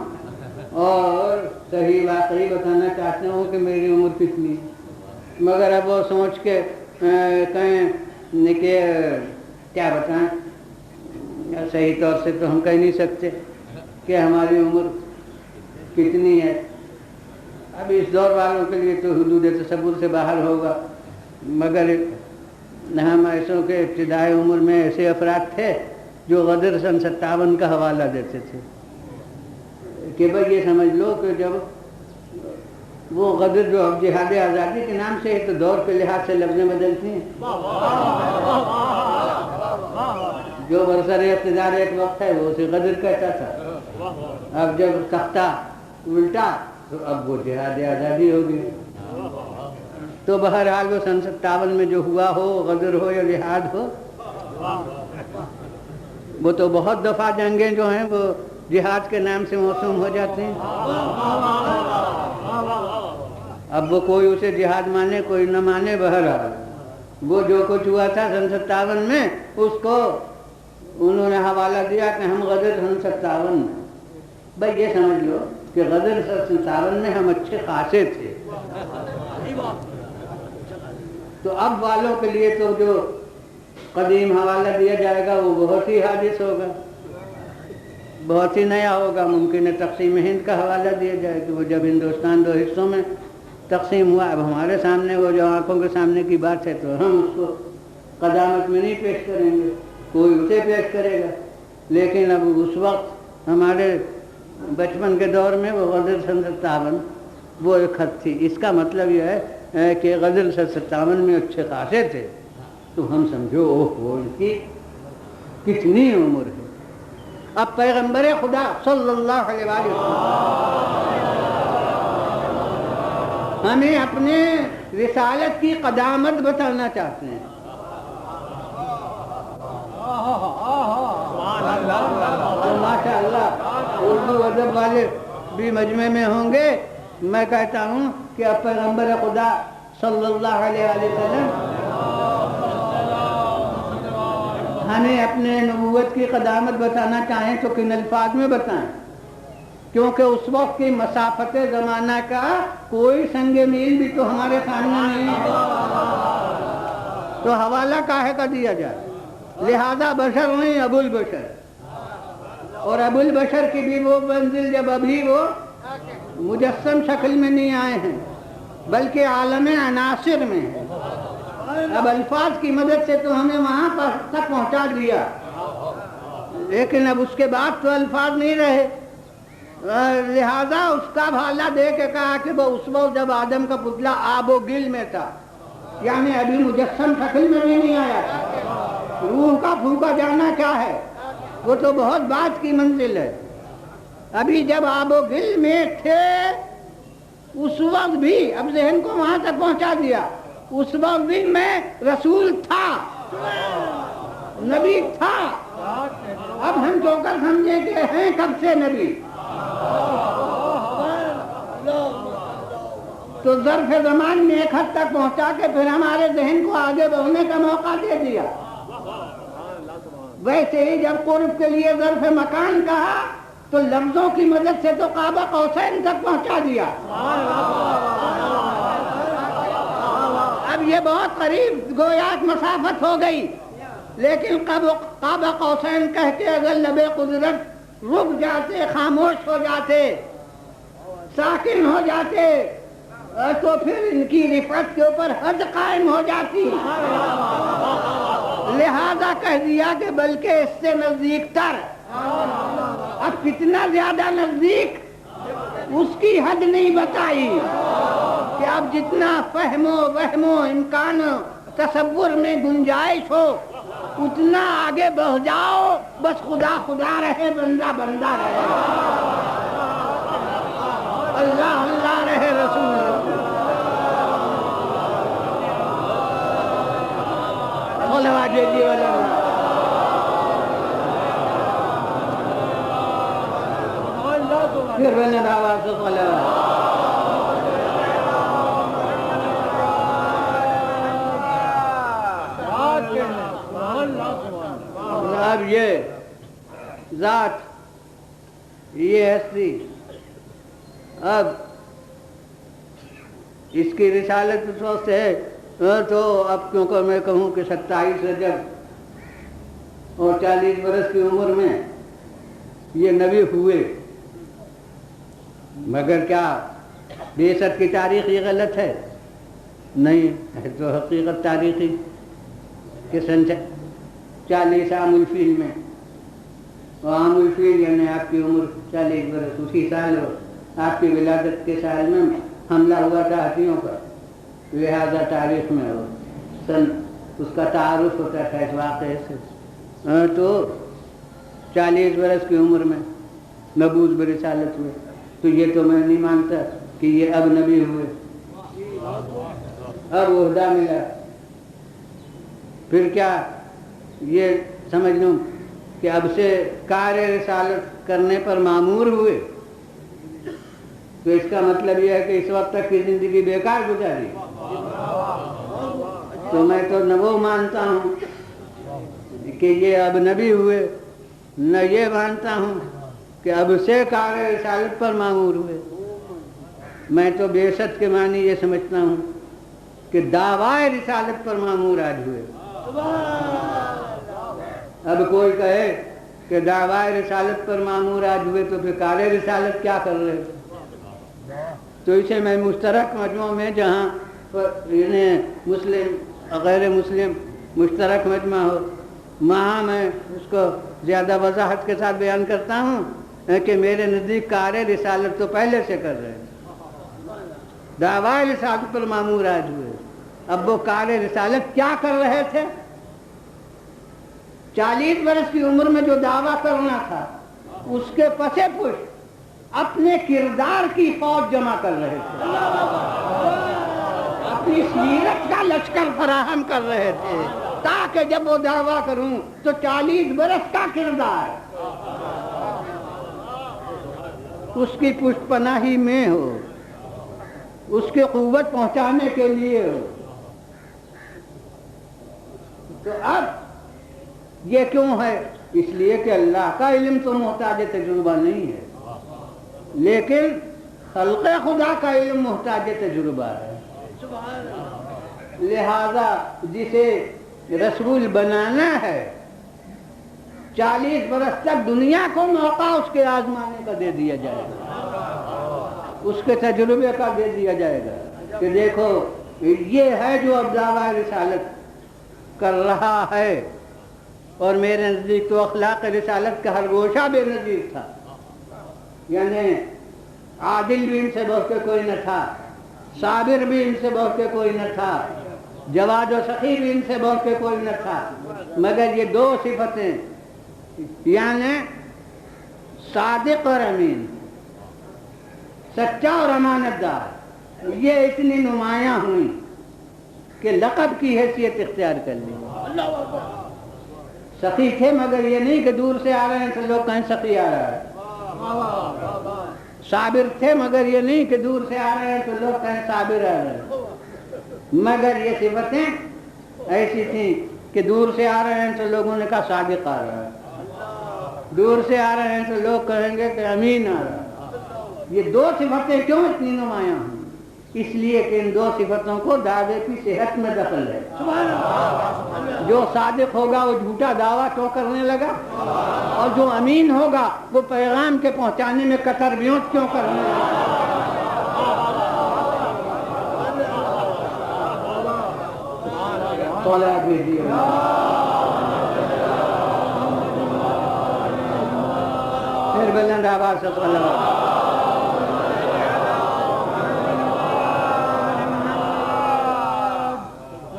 اور صحیح واقعی بتانا چاہتے ہوں کہ میری عمر کتنی ہے. مگر اب وہ سوچ کے کہیں کہ کیا بتائیں، صحیح طور سے تو ہم کہہ نہیں سکتے کہ ہماری عمر کتنی ہے. اب اس دور والوں کے لیے تو حدود تصور سے باہر ہوگا، مگر ہم ایسوں کے ابتدائی عمر میں ایسے افراد تھے جو غدر سن 57 کا حوالہ دیتے تھے کہ بھائی یہ سمجھ لو کہ جب وہ غدر جو اب جہاد آزادی کے نام سے تو دور کے لحاظ سے لفظیں بدلتی ہیں، جو برسر اقتدار ایک وقت ہے وہ اسے غدر کہتا تھا، اب جب تختہ الٹا تو اب وہ جہاد آزادی ہوگی. تو بہرحال وہ سن 57 میں جو ہوا ہو، غدر ہو یا جہاد ہو، وہ تو بہت دفعہ جنگیں جو ہیں وہ جہاد کے نام سے موسوم ہو جاتے ہیں. اب وہ کوئی اسے جہاد مانے کوئی نہ مانے، بہرحال وہ جو کچھ ہوا تھا سن 57 میں اس کو انہوں نے حوالہ دیا کہ ہم غدر سن 57 میں. بھائی یہ سمجھ لو کہ غدر سن 57 میں ہم اچھے خاصے تھے. تو اب والوں کے لیے تو جو قدیم حوالہ دیا جائے گا وہ بہت ہی حادث ہوگا، بہت ہی نیا ہوگا. ممکن ہے تقسیم ہند کا حوالہ دیا جائے کہ وہ جب ہندوستان 2 حصوں میں تقسیم ہوا، اب ہمارے سامنے وہ جو آنکھوں کے سامنے کی بات ہے تو ہم اس کو قدامت میں نہیں پیش کریں گے، کوئی اسے پیش کرے گا. لیکن اب اس وقت ہمارے بچپن کے دور میں وہ غزل 57 وہ ایک خط تھی. اس کا مطلب یہ ہے کہ غزل 57 میں اچھے خاصے تھے. تو ہم سمجھو اوہ ان کی کتنی عمر ہے. اب پیغمبر خدا صلی اللہ علیہ وسلم ہمیں اپنے رسالت کی قدامت بتانا چاہتے ہیں. ماشاء اللہ اردو ادب والے بھی مجمع میں ہوں گے. میں کہتا ہوں کہ اب پیغمبر خدا صلی اللہ علیہ وسلم ہمیں اپنے نبوت کی قدامت بتانا چاہیں تو کن الفاظ میں بتائیں، کیونکہ اس وقت کی مسافت زمانہ کا کوئی سنگ میل بھی تو ہمارے سامنے نہیں ہے. تو حوالہ کاہے کا دیا جائے؟ لہذا بشر نہیں، ابو البشر. اور ابو البشر کی بھی وہ منزل جب ابھی وہ مجسم شکل میں نہیں آئے ہیں بلکہ عالم عناصر میں ہیں. اب الفاظ کی مدد سے تو ہمیں وہاں تک پہنچا دیا، لیکن اب اس کے بعد تو الفاظ نہیں رہے. لہذا اس کا حوالہ دے کے کہا کہ وہ اس وقت جب آدم کا پتلا آب و گل میں تھا، یعنی ابھی مجسم شکل میں بھی نہیں آیا تھا. روح کا پھونکا جانا کیا ہے؟ وہ تو بہت بات کی منزل ہے. ابھی جب آب و گل میں تھے اس وقت بھی، اب ذہن کو وہاں تک پہنچا دیا، اس وقت بھی میں رسول تھا، نبی تھا. اب ہم جو کر سمجھے کہ ہیں کب سے نبی، تو ظرف زمان میں ایک حد تک پہنچا کے پھر ہمارے ذہن کو آگے بڑھنے کا موقع دے دیا. ویسے ہی جب قرب کے لیے ظرف مکان کہا تو لفظوں کی مدد سے تو قاب قوسین تک پہنچا دیا. اب یہ بہت قریب گویا مسافت ہو گئی، لیکن قاب قوسین کہہ کے اگر لب قدرت رک جاتے، خاموش ہو جاتے، ساکن ہو جاتے، تو پھر ان کی رفعت کے اوپر حد قائم ہو جاتی. لہذا کہہ دیا کہ بلکہ اس سے نزدیک تر. اب کتنا زیادہ نزدیک اس کی حد نہیں بتائی کہ اب جتنا فہم و وہم و امکان تصور میں گنجائش ہو اتنا آگے بڑھ جاؤ، بس خدا خدا رہے، بندہ بندہ رہے، اللہ اللہ رہے، رسول پھر بنے دعویٰ سے اب یہ ذات، یہ ہستی، اب اس کی رسالت اس وقت ہے تو اب کیونکہ میں کہوں کہ 27 رجب اور 40 برس کی عمر میں یہ نبی ہوئے، مگر کیا بعثت کی تاریخ یہ غلط ہے؟ نہیں ہے، تو حقیقت تاریخی کہ سن 40 عام الفیل میں، عام الفیل یعنی آپ کی عمر 40 برس، اسی سال آپ کی ولادت کے سال میں حملہ ہوا تھا ہاتھیوں کا، لہذا تاریخ میں ہو سن اس کا تعارف ہوتا تھا اس واقعے سے. تو 40 برس کی عمر میں مبعوث برسالت ہوئے. تو یہ تو میں نہیں مانتا کہ یہ اب نبی ہوئے، اب عہدہ ملا. پھر کیا یہ سمجھ لوں کہ اب سے کار رسالت کرنے پر مامور ہوئے؟ تو اس کا مطلب یہ ہے کہ اس وقت تک کی زندگی بیکار گزاری. تو میں تو نہ وہ مانتا ہوں کہ یہ اب نبی ہوئے، نہ یہ مانتا ہوں کہ اب سے کار رسالت پر مامور ہوئے. میں تو بعثت کے معنی یہ سمجھتا ہوں کہ دعوی رسالت پر مامور آج ہوئے. اب کوئی کہے کہ دعوی رسالت پر مامور آج ہوئے تو پھر کار رسالت کیا کر رہے؟ تو اسے میں مشترک مجموعوں میں جہاں مسلم غیر مسلم مشترک مجمع ہو. وہاں میں اس کو زیادہ وضاحت کے ساتھ بیان کرتا ہوں کہ میرے نزدیک کار رسالت تو پہلے سے کر رہے ہیں، دعویٰ رسالت پر معمور آج ہوئے. اب وہ کار رسالت کیا کر رہے تھے؟ 40 برس کی عمر میں جو دعویٰ کرنا تھا اس کے پسے پشت اپنے کردار کی فوج جمع کر رہے تھے، اپنی سیرت کا لشکر فراہم کر رہے تھے تاکہ جب وہ دعویٰ کروں تو 40 برس کا کردار اس کی پشت پناہی میں ہو، اس کی قوت پہنچانے کے لیے ہو. تو اب یہ کیوں ہے؟ اس لیے کہ اللہ کا علم تو محتاج تجربہ نہیں ہے، لیکن خلق خدا کا علم محتاج تجربہ ہے. لہذا جسے رسول بنانا ہے 40 برس تک دنیا کو موقع اس کے آزمانے کا دے دیا جائے گا، اس کے تجربے کا دے دیا جائے گا کہ دیکھو یہ ہے جو اب دعویٰ رسالت کر رہا ہے. اور میرے نزدیک تو اخلاق رسالت کا ہر گوشہ بے نظیر تھا، یعنی عادل بھی ان سے بڑھ کے کوئی نہ تھا، صابر بھی ان سے بڑھ کے کوئی نہ تھا، جواد و سخی بھی ان سے بڑھ کے کوئی نہ تھا، مگر یہ 2 صفتیں یعنی صادق اور امین، سچا اور امانت دار، یہ اتنی نمایاں ہوئی کہ لقب کی حیثیت اختیار کر لی. سخی تھے مگر یہ نہیں کہ دور سے آ رہے ہیں تو لوگ کہیں سخی آ رہا ہے. صابر تھے مگر یہ نہیں کہ دور سے آ رہے ہیں تو لوگ کہیں صابر آ رہے ہیں. مگر یہ صفتیں ایسی تھیں کہ دور سے آ رہے ہیں تو لوگوں نے کہا صادق آ رہا ہے، دور سے آ رہے ہیں تو لوگ کہیں گے کہ امین آ رہا ہے. یہ 2 صفتیں کیوں اتنی نمایاں ہیں؟ اس لیے کہ ان 2 صفتوں کو دعوے کی صحت میں دخل ہے. جو صادق ہوگا وہ جھوٹا دعویٰ کیوں کرنے لگا، اور جو امین ہوگا وہ پیغام کے پہنچانے میں قطر بیوت کیوں کرنے لگا. پھر بلند آواز سے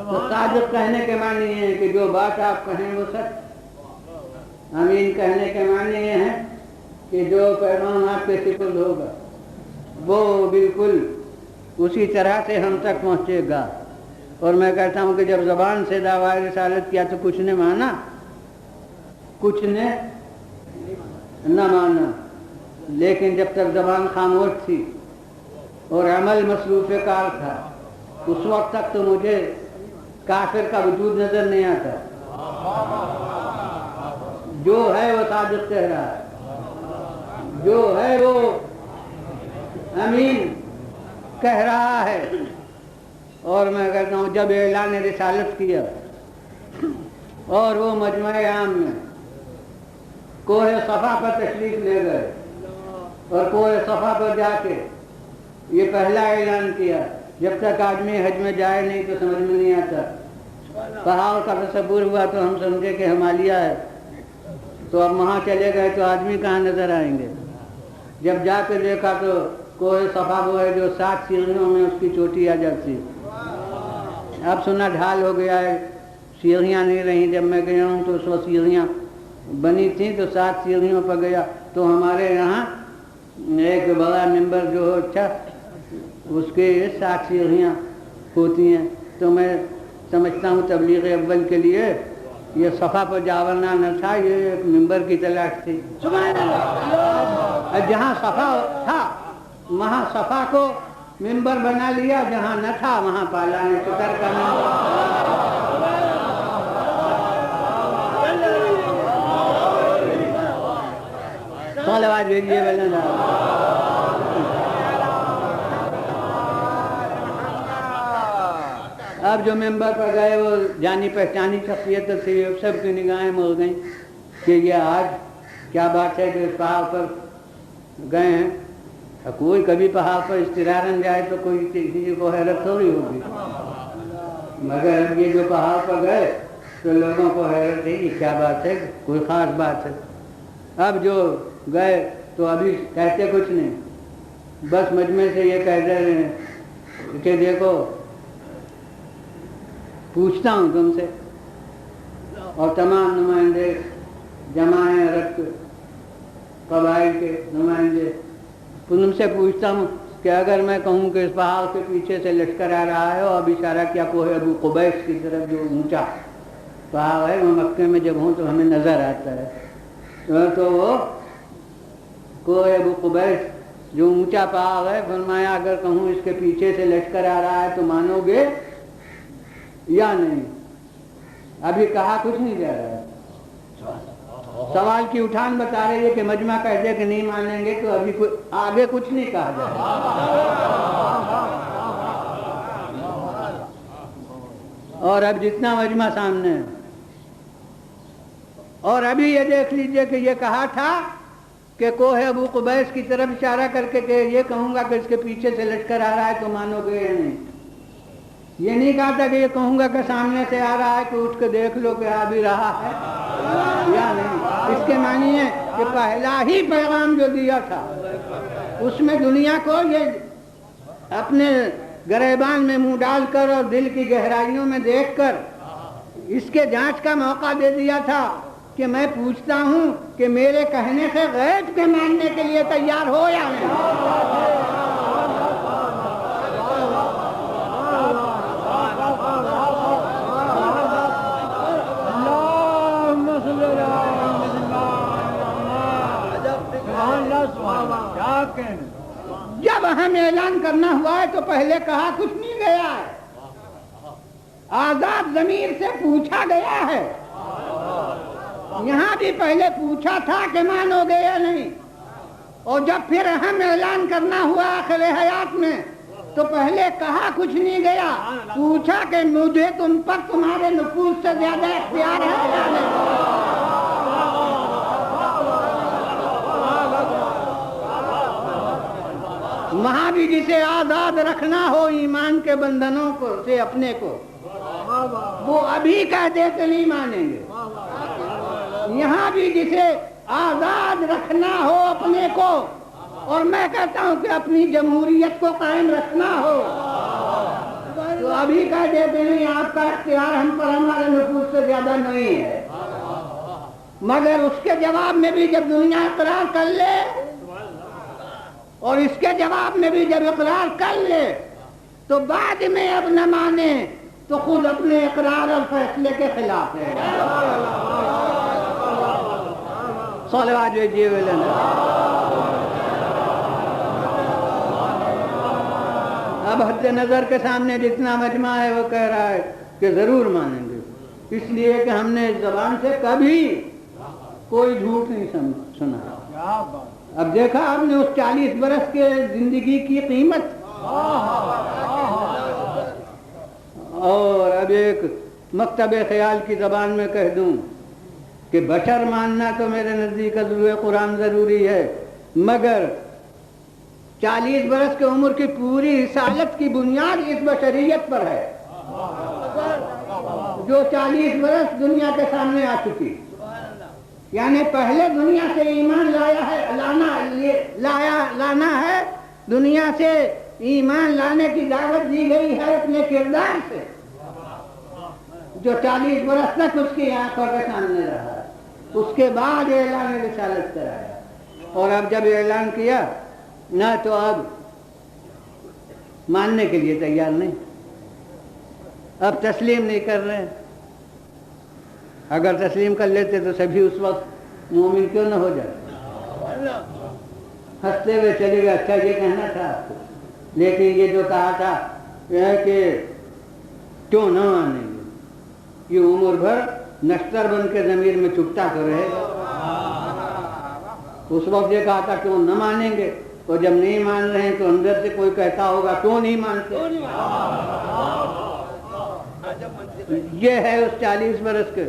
تو صادق کہنے کے معنی یہ ہے کہ جو بات آپ کہیں وہ سچ. امین کہنے کے معنی یہ ہے کہ جو پیغام آپ کے سپرد ہوگا وہ بالکل اسی طرح سے ہم تک پہنچے گا. اور میں کہتا ہوں کہ جب زبان سے دعویٰ رسالت کیا تو کچھ نے مانا، کچھ نے نہ مانا، لیکن جب تک زبان خاموش تھی اور عمل مصروف کار تھا اس وقت تک تو مجھے کافر کا وجود نظر نہیں آتا. جو ہے وہ صادق کہہ رہا ہے، جو ہے وہ امین کہہ رہا ہے. اور میں کہتا ہوں جب اعلان رسالت کیا اور وہ مجمع عام میں کوہ صفا پر تشریف لے گئے اور کوہ صفا پر جا کے یہ پہلا اعلان کیا. جب تک آدمی حج میں جائے نہیں تو سمجھ میں نہیں آتا. پہاڑ کا تصور ہوا تو ہم سمجھے کہ ہمالیہ ہے، تو اب وہاں چلے گئے تو آدمی کہاں نظر آئیں گے. جب جا کے دیکھا تو کوہ صفا وہ ہے جو 7 سیڑھیوں میں اس کی چوٹی آ جاتی. اب سنا ڈھال ہو گیا ہے، سیڑھیاں نہیں رہیں. جب میں گیا ہوں تو اس وقت سیڑھیاں بنی تھیں تو 7 سیڑھیوں پر گیا تو ہمارے یہاں ایک بڑا ممبر جو ہو اچھا اس کے 7 سیڑھیاں ہوتی ہیں. تو میں سمجھتا ہوں تبلیغ اول کے لیے یہ صفا پر جاورنا نہ تھا، یہ ایک ممبر کی تلاش تھی. جہاں صفا تھا وہاں صفا کو ممبر بنا لیا، جہاں نہ تھا وہاں پالا نے پتر کا صلوات بھیجیے بلند. اب جو ممبر پر گئے وہ جانی پہچانی شخصیت تھی، سب کی نگاہیں مر گئیں کہ یہ آج کیا بات ہے کہ اس پہاڑ پر گئے ہیں. کوئی کبھی پہاڑ پر استراحن جائے تو کوئی کسی کو حیرت تھوڑی ہوگی، مگر یہ جو پہاڑ پر گئے تو لوگوں کو حیرت تھی کہ کیا بات ہے، کوئی خاص بات ہے۔ اب جو گئے تو ابھی کہتے کچھ نہیں، بس مجمع سے یہ کہہ رہے ہیں کہ دیکھو پوچھتا ہوں تم سے، اور تمام نمائندے جمع ہیں، عرب قبائل کے نمائندے، تم سے پوچھتا ہوں کہ اگر میں کہوں کہ اس پہاڑ کے پیچھے سے لشکر آ رہا ہے، اور اب اشارہ کیا کوہ ابو قبیس کی طرف جو اونچا پہاڑ ہے، وہ مکے میں جب ہوں تو ہمیں نظر آتا ہے، تو وہ کوہ ابو قبیس جو اونچا پہاڑ ہے، فرمایا اگر کہوں اس کے پیچھے سے لشکر آ رہا ہے تو مانو گے یا نہیں؟ ابھی کہا کچھ نہیں جا رہا ہے، سوال کی اٹھان بتا رہی ہے کہ مجمع کہہ دے کہ نہیں مانیں گے تو ابھی آگے کچھ نہیں کہا جا رہا۔ اور اب جتنا مجمع سامنے ہے، اور ابھی یہ دیکھ لیجئے کہ یہ کہا تھا کہ کوہ ابو قبیس کی طرف اشارہ کر کے کہ یہ کہوں گا کہ اس کے پیچھے سے لشکر آ رہا ہے تو مانو گے یا نہیں؟ یہ نہیں کہا تھا کہ یہ کہوں گا کہ سامنے سے آ رہا ہے کہ اٹھ کے دیکھ لو کہ آ بھی رہا ہے یا نہیں۔ اس کے معنی ہے کہ پہلا ہی پیغام جو دیا تھا اس میں دنیا کو یہ اپنے گریبان میں منہ ڈال کر اور دل کی گہرائیوں میں دیکھ کر اس کے جانچ کا موقع دے دیا تھا کہ میں پوچھتا ہوں کہ میرے کہنے سے غیب کے ماننے کے لیے تیار ہو یا نہیں۔ جب ہمیں اعلان کرنا ہوا ہے تو پہلے کہا کچھ نہیں گیا ہے، آزاد ضمیر سے پوچھا گیا ہے۔ یہاں بھی پہلے پوچھا تھا کہ مانو گے یا نہیں، اور جب پھر ہم اعلان کرنا ہوا آخر حیات میں تو پہلے کہا کچھ نہیں گیا، پوچھا کہ مجھے تم پر تمہارے نفوذ سے زیادہ اختیار ہے یا نہیں۔ وہاں بھی جسے آزاد رکھنا ہو ایمان کے بندھنوں کو سے اپنے کو، وہ ابھی کہہ دے کہ نہیں مانیں گے۔ یہاں بھی جسے آزاد رکھنا ہو اپنے کو، اور میں کہتا ہوں کہ اپنی جمہوریت کو قائم رکھنا ہو، تو ابھی کہہ دے کہ نہیں آپ کا اختیار ہم پر ہمارے نفوذ سے زیادہ نہیں ہے۔ مگر اس کے جواب میں بھی جب دنیا اقرار کر لے، اور اس کے جواب میں بھی جب اقرار کر لے تو بعد میں اب نہ مانے تو خود اپنے اقرار اور فیصلے کے خلاف ہے۔ صلوات بھیجیے اب حد نظر کے سامنے جتنا مجمع ہے وہ کہہ رہا ہے کہ ضرور مانیں گے، اس لیے کہ ہم نے اس زبان سے کبھی کوئی جھوٹ نہیں سنا۔ اب دیکھا آپ نے اس 40 برس کے زندگی کی قیمت، اور اب ایک مکتب خیال کی زبان میں کہہ دوں کہ بشر ماننا تو میرے نزدیک حضور قرآن ضروری ہے، مگر 40 برس کی عمر کی پوری رسالت کی بنیاد اس بشریت پر ہے جو 40 برس دنیا کے سامنے آ چکی۔ یعنی پہلے دنیا سے ایمان لانا ہے، دنیا سے ایمان لانے کی دعوت دی گئی ہے اپنے کردار سے، جو 40 برس تک اس کی آنکھوں کے سامنے رہا، اس کے بعد اعلان رسالت کرایا، اور اب جب اعلان کیا نہ تو اب ماننے کے لیے تیار نہیں، اب تسلیم نہیں کر رہے۔ اگر تسلیم کر لیتے تو سبھی اس وقت مومن کیوں نہ ہو جاتے؟ ہنستے ہوئے چلے گئے، اچھا یہ کہنا تھا آپ کو، لیکن یہ جو کہا تھا یہ ہے کہ کیوں نہ مانیں گے، یہ عمر بھر نشتر بن کے ضمیر میں چپٹا کر رہے گا۔ اس وقت یہ کہا تھا کیوں نہ مانیں گے، اور جب نہیں مان رہے ہیں تو اندر سے کوئی کہتا ہوگا کیوں نہیں مانتے۔ یہ ہے اس 40 برس کے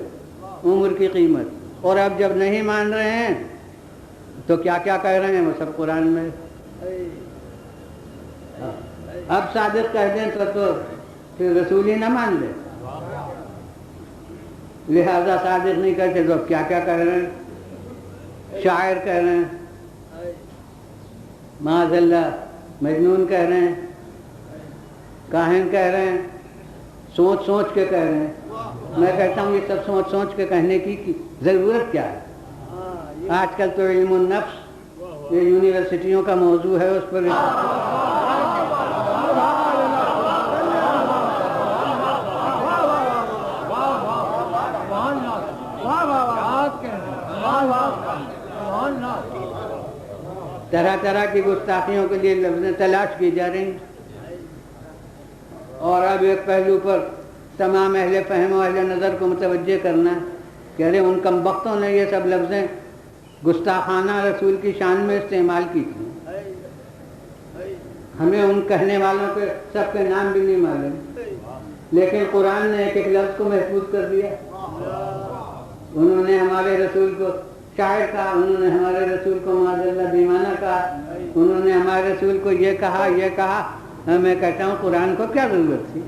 عمر کی قیمت، اور اب جب نہیں مان رہے ہیں تو کیا کیا کہہ رہے ہیں وہ سب قرآن میں۔ اب صادق کہہ دیں تو پھر رسول ہی نہ مان لے، لہذا صادق نہیں کہتے تو اب کیا کیا کہہ رہے ہیں؟ شاعر کہہ رہے ہیں، معاذ اللہ مجنون کہہ رہے ہیں، کاہن کہہ رہے ہیں، سوچ سوچ کے کہہ رہے ہیں۔ میں کہتا ہوں یہ سب سوچ سوچ کے کہنے کی ضرورت کیا ہے؟ آج کل تو علم النفس یہ یونیورسٹیوں کا موضوع ہے، اس پر طرح طرح کی گستاخیوں کے لیے لفظیں تلاش کی جا رہی ہیں۔ اور اب ایک پہلو پر تمام اہل فہم و اہل نظر کو متوجہ کرنا ہے کہ ارے ان کم بختوں نے یہ سب لفظیں گستاخانہ رسول کی شان میں استعمال کی تھی، ہمیں ان کہنے والوں کے سب کے نام بھی نہیں معلوم، لیکن قرآن نے ایک ایک لفظ کو محفوظ کر دیا۔ انہوں نے ہمارے رسول کو شاعر کہا، انہوں نے ہمارے رسول کو معاذ اللہ دیوانہ کہا، انہوں نے ہمارے رسول کو یہ کہا یہ کہا۔ میں کہتا ہوں قرآن کو کیا ضرورت تھی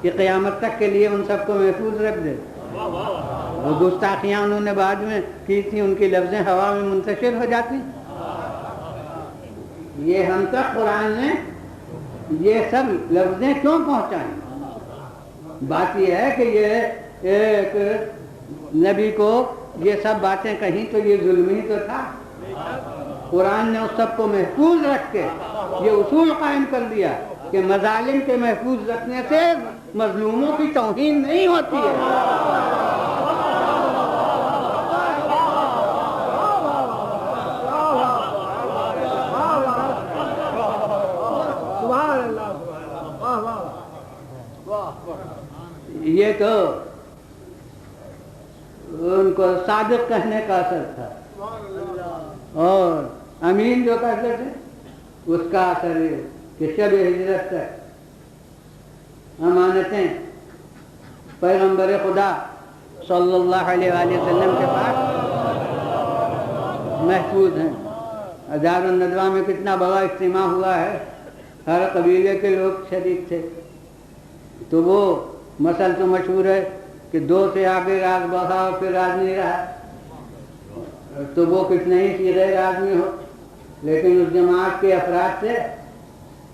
کہ قیامت تک کے لیے ان سب کو محفوظ رکھ دے؟ وہ گستاخیاں انہوں نے بعد میں کی تھی، ان کی لفظیں ہوا میں منتشر ہو جاتی۔ یہ ہم تک قرآن نے یہ سب لفظیں کیوں پہنچائیں؟ بات یہ ہے کہ یہ ایک نبی کو یہ سب باتیں کہیں تو یہ ظلم ہی تو تھا۔ قرآن نے اس سب کو محفوظ رکھ کے یہ اصول قائم کر دیا کہ مظالم کے محفوظ رکھنے سے مظلوموں کی توہین نہیں ہوتی ہے۔ یہ تو ان کو صادق کہنے کا اثر تھا، اور امین جو کہتے تھے اس کا اثر یہ کہ شب ہجرت تک امانتیں پیغمبر خدا صلی اللہ علیہ وآلہ وسلم کے پاس محفوظ ہیں۔ دار الندوہ میں کتنا بڑا اجتماع ہوا ہے، ہر قبیلے کے لوگ شریک تھے، تو وہ مسئلہ تو مشہور ہے کہ 2 سے آگے راز بڑھا اور پھر راز نہیں رہا، تو وہ کتنے ہی سیدھے راز میں ہو، لیکن اس جماعت کے افراد سے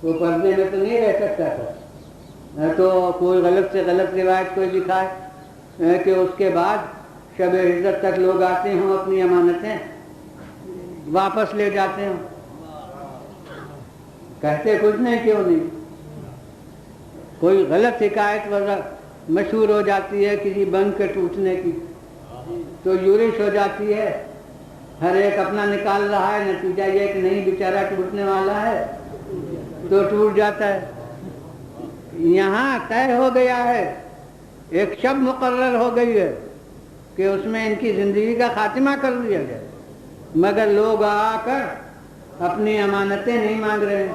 وہ پردے میں تو نہیں رہ سکتا تھا۔ تو کوئی غلط سے غلط روایت کوئی دکھائے کہ اس کے بعد شب ہجرت تک لوگ آتے ہوں، اپنی امانتیں واپس لے جاتے ہوں، کہتے کچھ نہیں کیوں نہیں۔ کوئی غلط حکایت وغیرہ مشہور ہو جاتی ہے کسی بند کے ٹوٹنے کی، تو یورش ہو جاتی ہے، ہر ایک اپنا نکال رہا ہے، نتیجہ یہ کہ نہیں بیچارہ ٹوٹنے والا ہے تو ٹوٹ جاتا ہے۔ یہاں طے ہو گیا ہے، ایک شب مقرر ہو گئی ہے کہ اس میں ان کی زندگی کا خاتمہ کر دیا جائے، مگر لوگ آ کر اپنی امانتیں نہیں مانگ رہے ہیں۔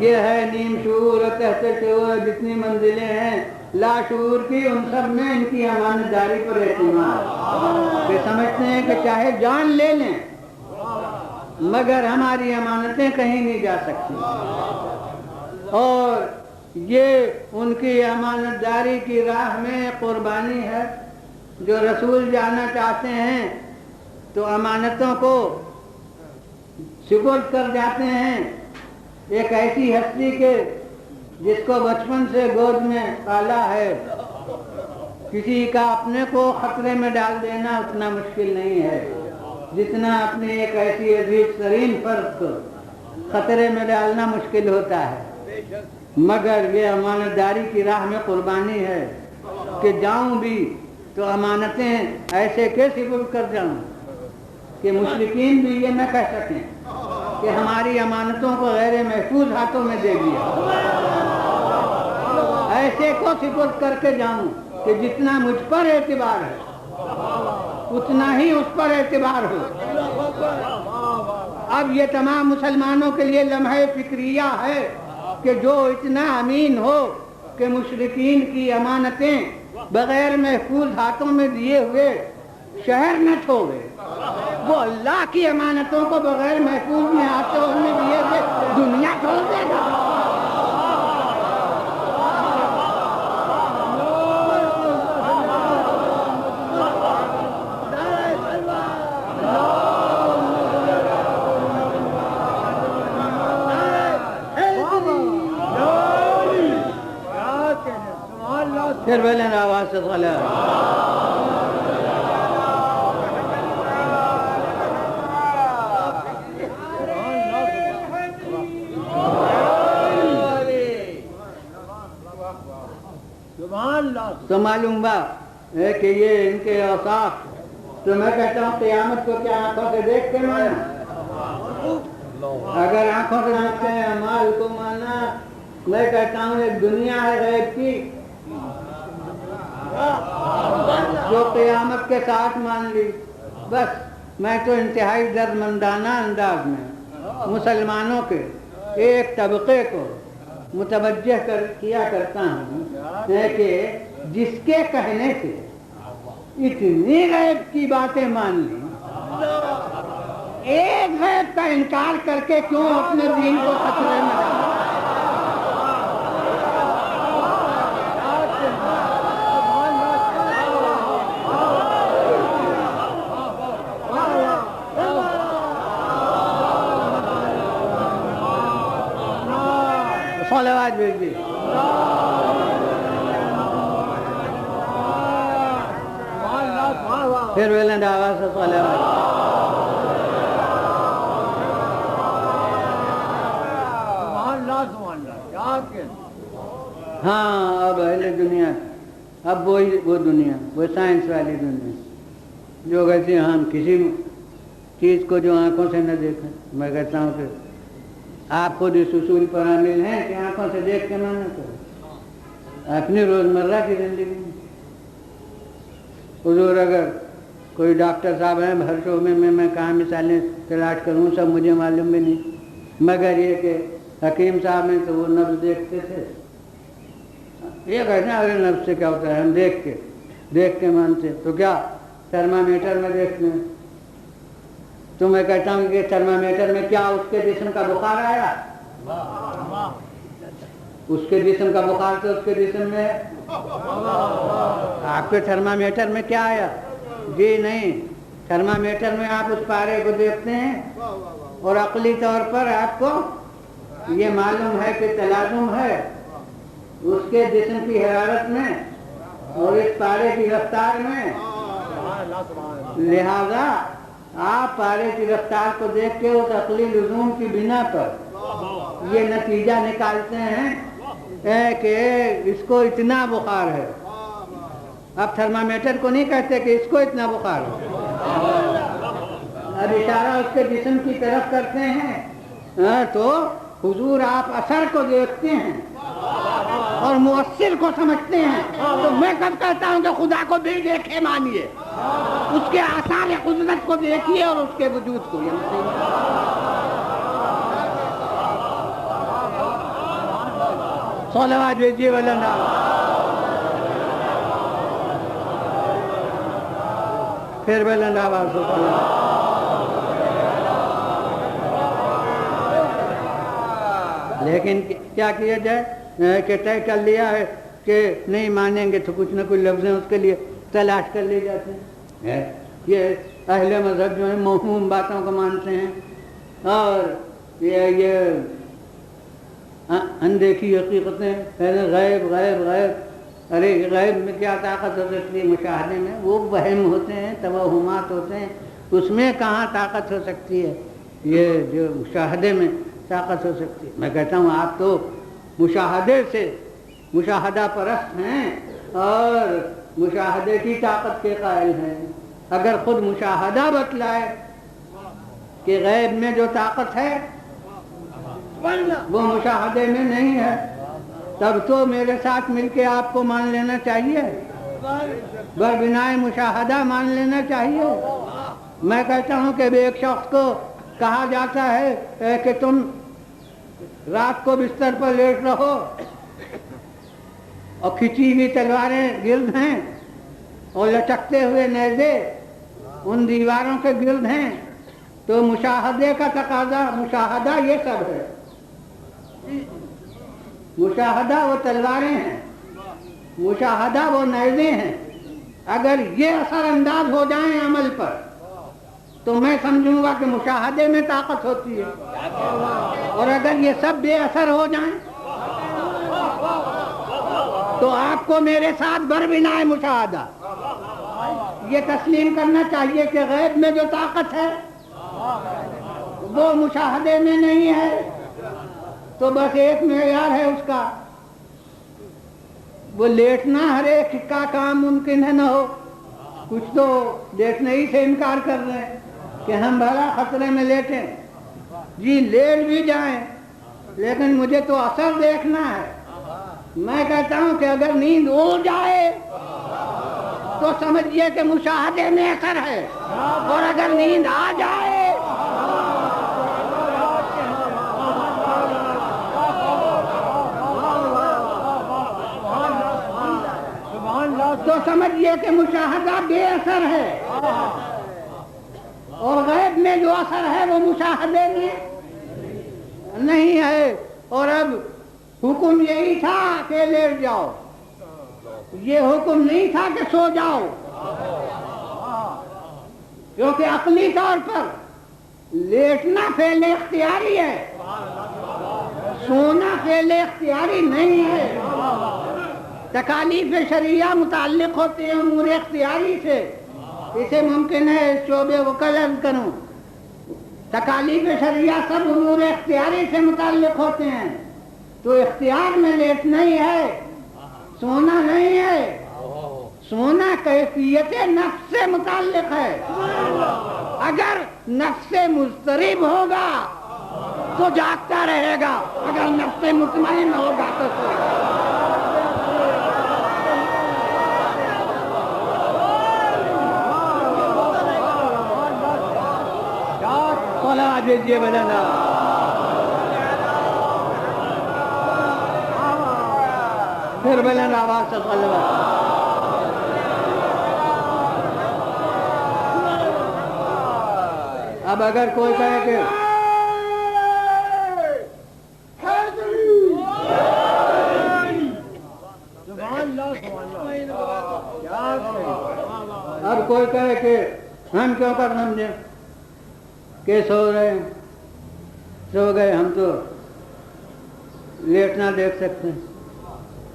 یہ ہے نیم شعور اور تحت شعور، جتنی منزلیں ہیں لاشعور کی، ان سب میں ان کی امانت داری پر اعتماد، کہ سمجھتے ہیں کہ چاہے جان لے لیں مگر ہماری امانتیں کہیں نہیں جا سکتی، اور یہ ان کی امانت داری کی راہ میں قربانی ہے۔ جو رسول جانا چاہتے ہیں تو امانتوں کو سپرد کر جاتے ہیں ایک ایسی ہستی کے جس کو بچپن سے گود میں پالا ہے۔ کسی کا اپنے کو خطرے میں ڈال دینا اتنا مشکل نہیں ہے جتنا اپنے ایک ایسی عزیز ترین فرد کو خطرے میں ڈالنا مشکل ہوتا ہے، مگر یہ امانت داری کی راہ میں قربانی ہے کہ جاؤں بھی تو امانتیں ایسے کیسے سپرد کر جاؤں کہ مشرکین بھی یہ نہ کہہ سکیں کہ ہماری امانتوں کو غیر محفوظ ہاتھوں میں دے دیا، ایسے کو سپرد کر کے جاؤں کہ جتنا مجھ پر اعتبار ہے اتنا ہی اس پر اعتبار ہو۔ اب یہ تمام مسلمانوں کے لیے لمحہ فکریہ ہے کہ جو اتنا امین ہو کہ مشرکین کی امانتیں بغیر محفوظ ہاتھوں میں دیے ہوئے شہر نہ چھوڑے، وہ اللہ کی امانتوں کو بغیر محفوظ میں ہاتھوں میں دیے ہوئے دنیا چھوڑ دے گا۔ پھر بلند آواز سے صلوات. تو معلوم بات ہے کہ یہ ان کے اوصاف. تو میں کہتا ہوں قیامت کو کیا آنکھوں سے دیکھ کے مانا؟ اگر آنکھوں سے دیکھتے ہیں اعمال کو مانا. میں کہتا ہوں ایک دنیا ہے غیب کی جو قیامت کے ساتھ مان لی. بس میں تو انتہائی دردمندانہ انداز میں مسلمانوں کے ایک طبقے کو متوجہ کیا کرتا ہوں کہ جس کے کہنے سے اتنی غیب کی باتیں مان لی, ایک غیب کا انکار کر کے کیوں اپنے دین کو خطرے میں ڈالا؟ صلوات بھیجیے. پھر بلند آواز سے صلوات. ہاں اب اہل دنیا, اب وہ دنیا, وہ سائنس والی دنیا جو کہتے ہیں ہم کسی چیز کو جو آنکھوں سے نہ دیکھیں. میں کہتا ہوں کہ آپ خود اس اصول پر عامل ہیں کہ آنکھوں سے دیکھ کے مانا کرو اپنی روزمرہ کی زندگی میں. حضور اگر کوئی ڈاکٹر صاحب ہیں ہر شعبے میں کہاں مثالیں تلاش کروں, سب مجھے معلوم بھی نہیں, مگر یہ کہ حکیم صاحب ہیں تو وہ نبض دیکھتے تھے. یہ کہتے ہیں اگر نبض سے کیا ہوتا ہے, ہم دیکھ کے مانتے. تو کیا تھرمامیٹر میں دیکھتے ہیں؟ تو میں کہتا ہوں کہ تھرمامیٹر میں کیا اس کے جسم کا بخار آیا؟ اس کے جسم کا بخار تو اس کے جسم میں ہے. آپ کے تھرمامیٹر میں کیا آیا؟ جی نہیں, تھرمامیٹر میں آپ اس پارے کو دیکھتے ہیں اور عقلی طور پر آپ کو یہ معلوم ہے کہ تلازم ہے اس کے جسم کی حرارت میں اور اس پارے کی رفتار میں. لہذا آپ پارے کی رفتار کو دیکھ کے اس عقلی لزوم کی بنا پر یہ نتیجہ نکالتے ہیں کہ اس کو اتنا بخار ہے. اب تھرمامیٹر کو نہیں کہتے کہ اس کو اتنا بخار ہے, اب اشارہ اس کے جسم کی طرف کرتے ہیں. تو حضور آپ اثر کو دیکھتے ہیں اور مؤثر کو سمجھتے ہیں. تو میں کب کہتا ہوں کہ خدا کو بھی دیکھے مانیے, اس کے آثار قدرت کو دیکھیے اور اس کے وجود کو. صلوات بھیجیے ولنا. پھر بلند آواز سے صلوات. لیکن کیا کیا جائے کہ طے کر لیا ہے کہ نہیں مانیں گے تو کچھ نہ کچھ لفظیں اس کے لیے تلاش کر لی جاتے ہیں. یہ اہل مذہب جو ہیں موہوم باتوں کو مانتے ہیں اور یہ اندیکھی حقیقتیں غیب غیب غیب. ارے غیب میں کیا طاقت ہو سکتی ہے؟ مشاہدے میں وہ وہم ہوتے ہیں, توہمات ہوتے ہیں, اس میں کہاں طاقت ہو سکتی ہے؟ یہ جو مشاہدے میں طاقت ہو سکتی ہے. میں کہتا ہوں آپ تو مشاہدے سے مشاہدہ پرست ہیں اور مشاہدے کی طاقت کے قائل ہیں. اگر خود مشاہدہ بتلائے کہ غیب میں جو طاقت ہے وہ مشاہدے میں نہیں ہے, تب تو میرے ساتھ مل کے آپ کو مان لینا چاہیے, بر-بنائے مشاہدہ مان لینا چاہیے. میں کہتا ہوں کہ ایک شخص کو کہا جاتا ہے کہ تم رات کو بستر پر لیٹ رہو اور کھچی ہوئی تلواریں گرد ہیں اور لٹکتے ہوئے نیزے ان دیواروں کے گرد ہیں, تو مشاہدے کا تقاضا, مشاہدہ یہ سب ہے. مشاہدہ وہ تلواریں ہیں, مشاہدہ وہ نیزے ہیں. اگر یہ اثر انداز ہو جائیں عمل پر تو میں سمجھوں گا کہ مشاہدے میں طاقت ہوتی ہے, اور اگر یہ سب بے اثر ہو جائیں تو آپ کو میرے ساتھ بربنا ہے مشاہدہ، یہ تسلیم کرنا چاہیے کہ غیب میں جو طاقت ہے وہ مشاہدے میں نہیں ہے، تو بس ایک معیار ہے اس کا، وہ لیٹنا ہر ایک کا کام ممکن ہے نہ ہو، کچھ تو لیٹنے ہی سے انکار کر رہے ہیں کہ ہم بھلا خطرے میں لیٹیں، جی لیٹ بھی جائیں لیکن مجھے تو اثر دیکھنا ہے۔ میں کہتا ہوں کہ اگر نیند اڑ جائے تو سمجھیے کہ مشاہدے میں اثر ہے، اور اگر نیند آ جائے تو سمجھیے کہ مشاہدہ بے اثر ہے، اور غیب میں جو اثر ہے وہ مشاہدے میں نہیں ہے۔ اور اب حکم یہی تھا کہ لیٹ جاؤ، یہ حکم نہیں تھا کہ سو جاؤ، کیونکہ عقلی طور پر لیٹنا فعل اختیاری ہے، سونا فعل اختیاری نہیں ہے۔ تکالیف شرعیہ متعلق ہوتے ہیں امور اختیاری سے، اسے ممکن ہے اس شعبے کو عرض کروں، تکالیف شرعیہ سب امور اختیاری سے متعلق ہوتے ہیں، تو اختیار میں لیٹنا ہی ہے، سونا نہیں ہے، سونا کیفیت نفس سے متعلق ہے۔ اگر نفس مضطرب ہوگا تو جاگتا رہے گا، اگر نفس مطمئن ہوگا تو سوگا۔ دیجیے بلانا پھر بلند آواز سے غلبہ۔ اب اگر کوئی کہے کہ اب کوئی کہے کہ ہم کیوں کر سمجھے کہ سو رہے ہیں، سو گئے، ہم تو لیٹنا دیکھ سکتے ہیں،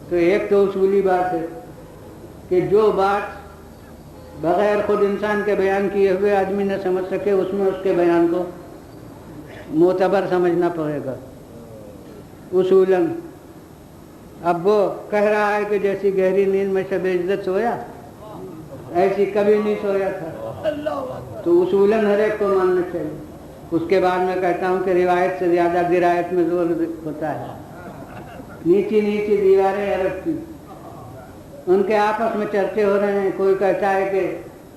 تو ایک تو اصولی بات ہے کہ جو بات بغیر خود انسان کے بیان کیے ہوئے آدمی نہ سمجھ سکے، اس میں اس کے بیان کو معتبر سمجھنا پڑے گا اصولاً۔ اب وہ کہہ رہا ہے کہ جیسی گہری نیند میں شب عزت سویا ایسی کبھی نہیں سویا تھا، تو اصولاً ہر ایک کو ماننا چاہیے۔ اس کے بعد میں کہتا ہوں کہ روایت سے زیادہ درایت میں زور ہوتا ہے۔ نیچی نیچی دیواریں عرب کی، ان کے آپس میں چرچے ہو رہے ہیں، کوئی کہتا ہے کہ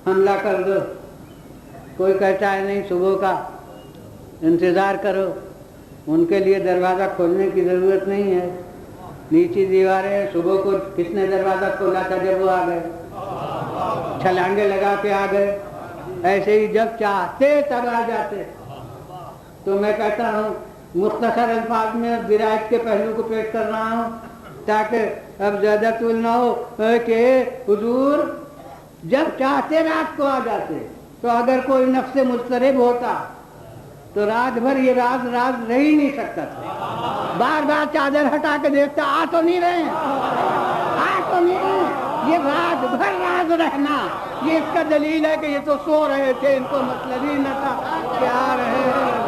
حملہ کر دو، کوئی کہتا ہے نہیں صبح کا انتظار کرو، ان کے لیے دروازہ کھولنے کی ضرورت نہیں ہے، نیچی دیواریں، صبح کو کس نے دروازہ کھولا تھا جب وہ آ گئے، چھلانگے لگا کے آ گئے، ایسے ہی جب چاہتے تب آ جاتے۔ تو میں کہتا ہوں مختصر الفاظ میں درایت کے پہلو کو پیش کر رہا ہوں تاکہ اب زیادہ طول نہ ہو، کہ حضور جب چاہتے رات کو آ جاتے، تو اگر کوئی نفس مضطرب ہوتا تو رات بھر یہ راز رہ ہی نہیں سکتا تھا، بار بار چادر ہٹا کے دیکھتا، آ تو نہیں رہے ہیں، آ تو نہیں رہے ہیں، یہ رات بھر راز رہنا، یہ اس کا دلیل ہے کہ یہ تو سو رہے تھے، ان کو مطلب ہی نہ تھا کہ آ رہے ہیں۔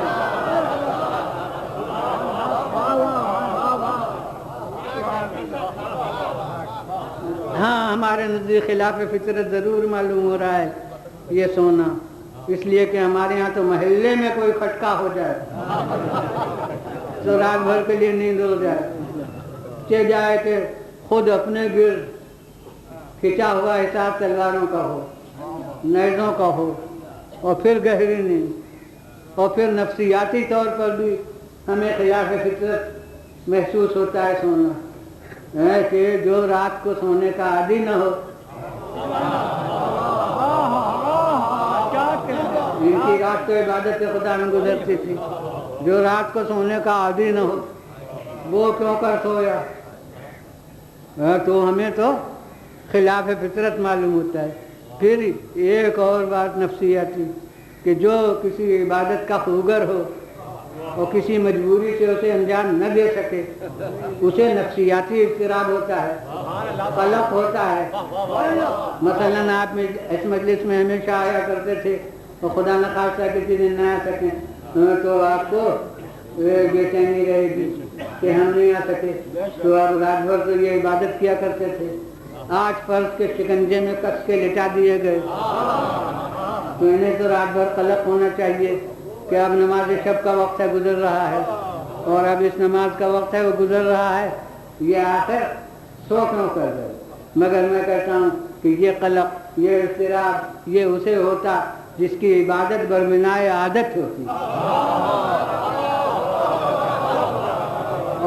ہاں ہمارے نزدیک خلاف فطرت ضرور معلوم ہو رہا ہے یہ سونا، اس لیے کہ ہمارے ہاں تو محلے میں کوئی کھٹکا ہو جائے تو رات بھر کے لیے نیند ہو جائے، جائے کہ خود اپنے گرد کھینچا ہوا حساب تلواروں کا ہو، نیزوں کا ہو، اور پھر گہری نیند، اور پھر نفسیاتی طور پر بھی ہمیں خلاف فطرت محسوس ہوتا ہے سونا، ہے کہ جو رات کو سونے کا عادی نہ ہو، ان کی رات تو عبادت خدا میں گزرتی تھی، جو رات کو سونے کا عادی نہ ہو وہ کیوں کر سویا، تو ہمیں تو خلاف فطرت معلوم ہوتا ہے۔ پھر ایک اور بات نفسیاتی کہ جو کسی عبادت کا خوگر ہو اور کسی مجبوری سے اسے انجام نہ دے سکے، اسے نفسیاتی اضطراب ہوتا ہے، قلق ہوتا ہے۔ مثلاً آپ اس مجلس میں ہمیشہ آیا کرتے تھے اور خدا نخواستہ کسی دن نہ آ سکیں تو آپ کو بے چینی رہے گی کہ ہم نہیں آ سکے، تو آپ رات بھر تو یہ عبادت کیا کرتے تھے۔ آج فرض کے شکنجے میں کس کے لٹا دیے گئے تو انہیں تو رات بھر قلق ہونا چاہیے کہ اب نماز شب کا وقت ہے، گزر رہا ہے، اور اب اس نماز کا وقت ہے وہ گزر رہا ہے، یہ آخر سو کیوں کر گئے؟ مگر میں کہتا ہوں کہ یہ قلق، یہ اضطراب، یہ اسے ہوتا جس کی عبادت بربنائے عادت ہوتی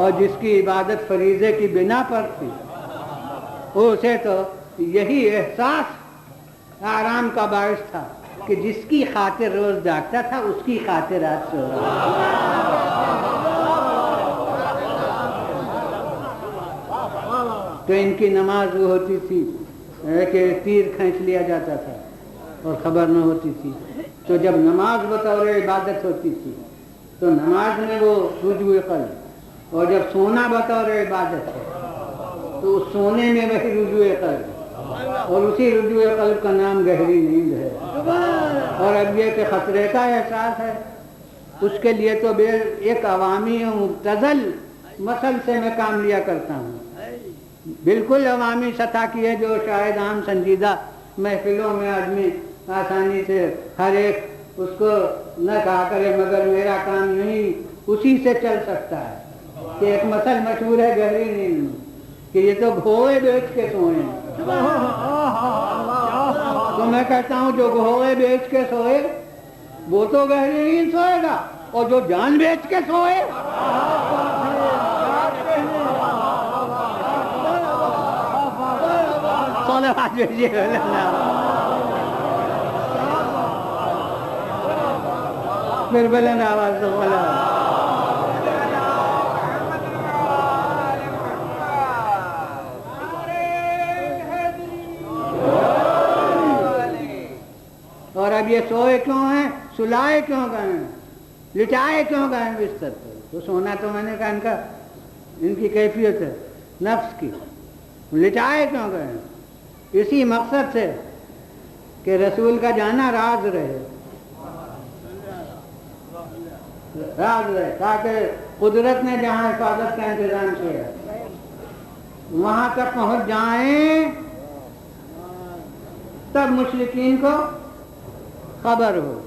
اور جس کی عبادت فریضے کی بنا پر تھی، اسے تو یہی احساس آرام کا باعث تھا کہ جس کی خاطر روز جاگتا تھا اس کی خاطر آج سو رہا۔ تو ان کی نماز وہ ہوتی تھی کہ تیر کھینچ لیا جاتا تھا اور خبر نہ ہوتی تھی۔ تو جب نماز بطور عبادت ہوتی تھی تو نماز میں وہ رجوع قلب، اور جب سونا بطور عبادت ہے تو اس سونے میں وہی رجوع قلب، اور اسی رجوع قلب کا نام گہری نیند ہے۔ اور اب یہ کہ خطرے کا احساس ہے، اس کے لیے تو ایک عوامی و مبتذل مثل سے میں کام لیا کرتا ہوں، بالکل عوامی سطح کی ہے، جو شاید عام سنجیدہ محفلوں میں آدمی آسانی سے ہر ایک اس کو نہ کہا کرے، مگر میرا کام یہی اسی سے چل سکتا ہے کہ ایک مثل مشہور ہے گہری نیند میں کہ یہ تو گھوڑے بیچ کے سوئے ہیں۔ تو میں کہتا ہوں جو گھوڑے بیچ کے سوئے وہ تو گہری نیند سوئے گا، اور جو جان بیچ کے سوئے پھر بلند آواز سے بولا۔ اور اب یہ سوئے کیوں ہیں، سلائے کیوں گئے ہیں، لٹائے کیوں گئے ہیں بستر پر؟ تو سونا تو میں نے کہا ان کی کیفیت ہے نفس کی، لٹائے کیوں گئے ہیں؟ اسی مقصد سے کہ رسول کا جانا راز رہے، راز رہے، تاکہ قدرت نے جہاں حفاظت کا انتظام کیا وہاں تک پہنچ جائیں، تب مشرکین کو خبر ہو۔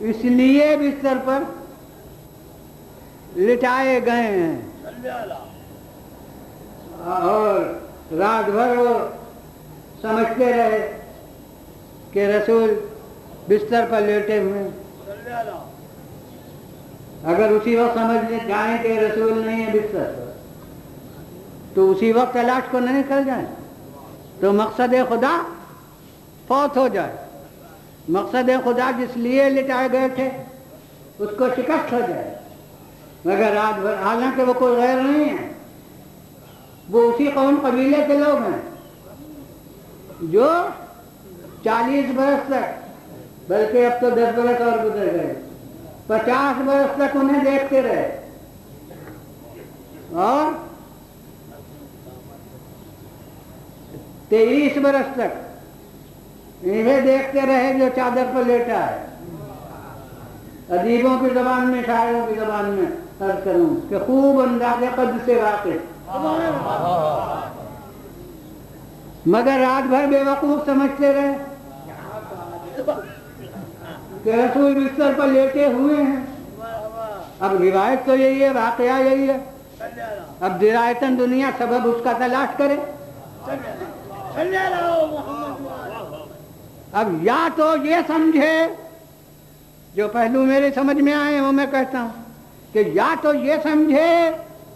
اس لیے بستر پر لٹائے گئے ہیں، اور رات بھر وہ سمجھتے رہے کہ رسول بستر پر لیٹے ہوئے ہیں۔ اگر اسی وقت سمجھ جائیں کہ رسول نہیں ہے بستر پر تو اسی وقت تلاش کو نہ نکل جائیں، تو مقصد خدا فوت ہو جائے، مقصد خدا جس لیے لٹائے گئے تھے اس کو شکست ہو جائے۔ مگر رات بھر، حالانکہ وہ کوئی غیر نہیں ہے، وہ اسی قوم قبیلے کے لوگ ہیں جو 40 برس تک، بلکہ اب تو 10 برس اور گزر گئے، 50 برس تک انہیں دیکھتے رہے، اور 23 برس تک انہیں دیکھتے رہے جو چادر پر لیٹا ہے۔ ادیبوں کی زبان میں، شاعروں کی زبان میں عرض کروں کہ خوب انداز قد سے واقف، مگر رات بھر بے وقوف سمجھتے رہے کہ رسول بستر پر لیٹے ہوئے ہیں۔ اب روایت تو یہی ہے، واقعہ یہی ہے، اب درایتاً دنیا سبب اس کا تلاش کرے۔ اب یا تو یہ سمجھے، جو پہلو میرے سمجھ میں آئے وہ میں کہتا ہوں کہ یا تو یہ سمجھے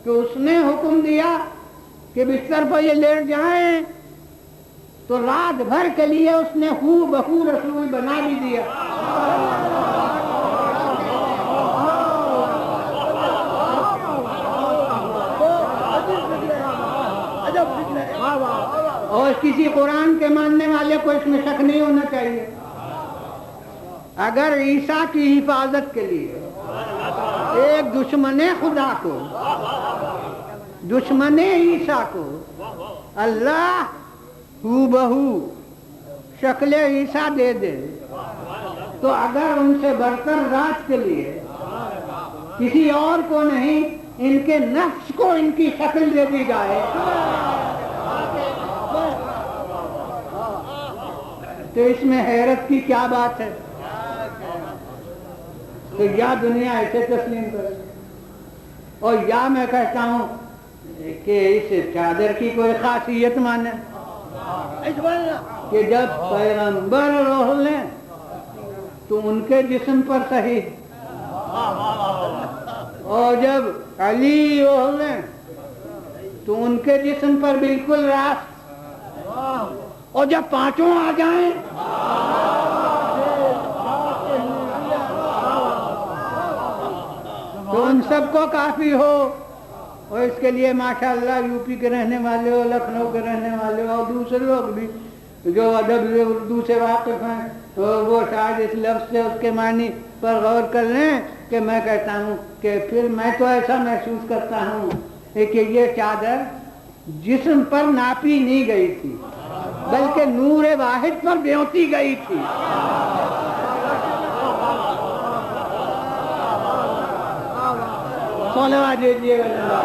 کہ اس نے حکم دیا کہ بستر پر یہ لیٹ جائیں، تو رات بھر کے لیے اس نے ہو بہو رسول بنا بھی دیا۔ اور کسی قرآن کے ماننے والے کو اس میں شک نہیں ہونا چاہیے۔ اگر عیسیٰ کی حفاظت کے لیے ایک دشمن خدا کو، دشمن عیسیٰ کو اللہ ہو بہو شکل عیسیٰ دے دے، تو اگر ان سے بڑھ کر ذات کے لیے کسی اور کو نہیں، ان کے نفس کو ان کی شکل دے دی جائے تو اس میں حیرت کی کیا بات ہے؟ تو یا دنیا ایسے تسلیم کرے، اور یا میں کہتا ہوں کہ اس چادر کی کوئی خاصیت مانے کہ جب پیغمبر روح لیں تو ان کے جسم پر صحیح، اور جب علی روح لیں تو ان کے جسم پر بالکل راست، اور جب پانچوں آ جائیں تو ان سب کو کافی ہو۔ اور اس کے لیے ماشاءاللہ یو پی کے رہنے والے ہو، لکھنؤ کے رہنے والے ہو، اور دوسرے لوگ بھی جو ادب اردو سے واقف ہیں وہ شاید اس لفظ سے اس کے معنی پر غور کر لیں کہ میں کہتا ہوں کہ پھر میں تو ایسا محسوس کرتا ہوں کہ یہ چادر جسم پر ناپی نہیں گئی تھی بلکہ نور واحد پر بیوتی گئی تھی۔ صلوات دیجیے گا،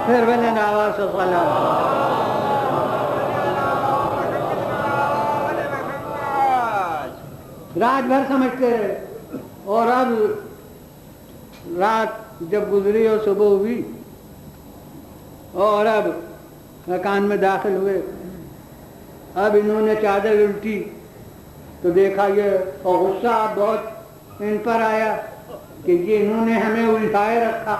پھر بلند آواز سے صلوات۔ رات بھر سمجھتے رہے، اور اب رات جب گزری اور صبح ہوئی اور اب مکان میں داخل ہوئے، اب انہوں نے چادر الٹی تو دیکھا یہ، اور غصہ بہت ان پر آیا کہ یہ انہوں نے ہمیں الٹائے رکھا،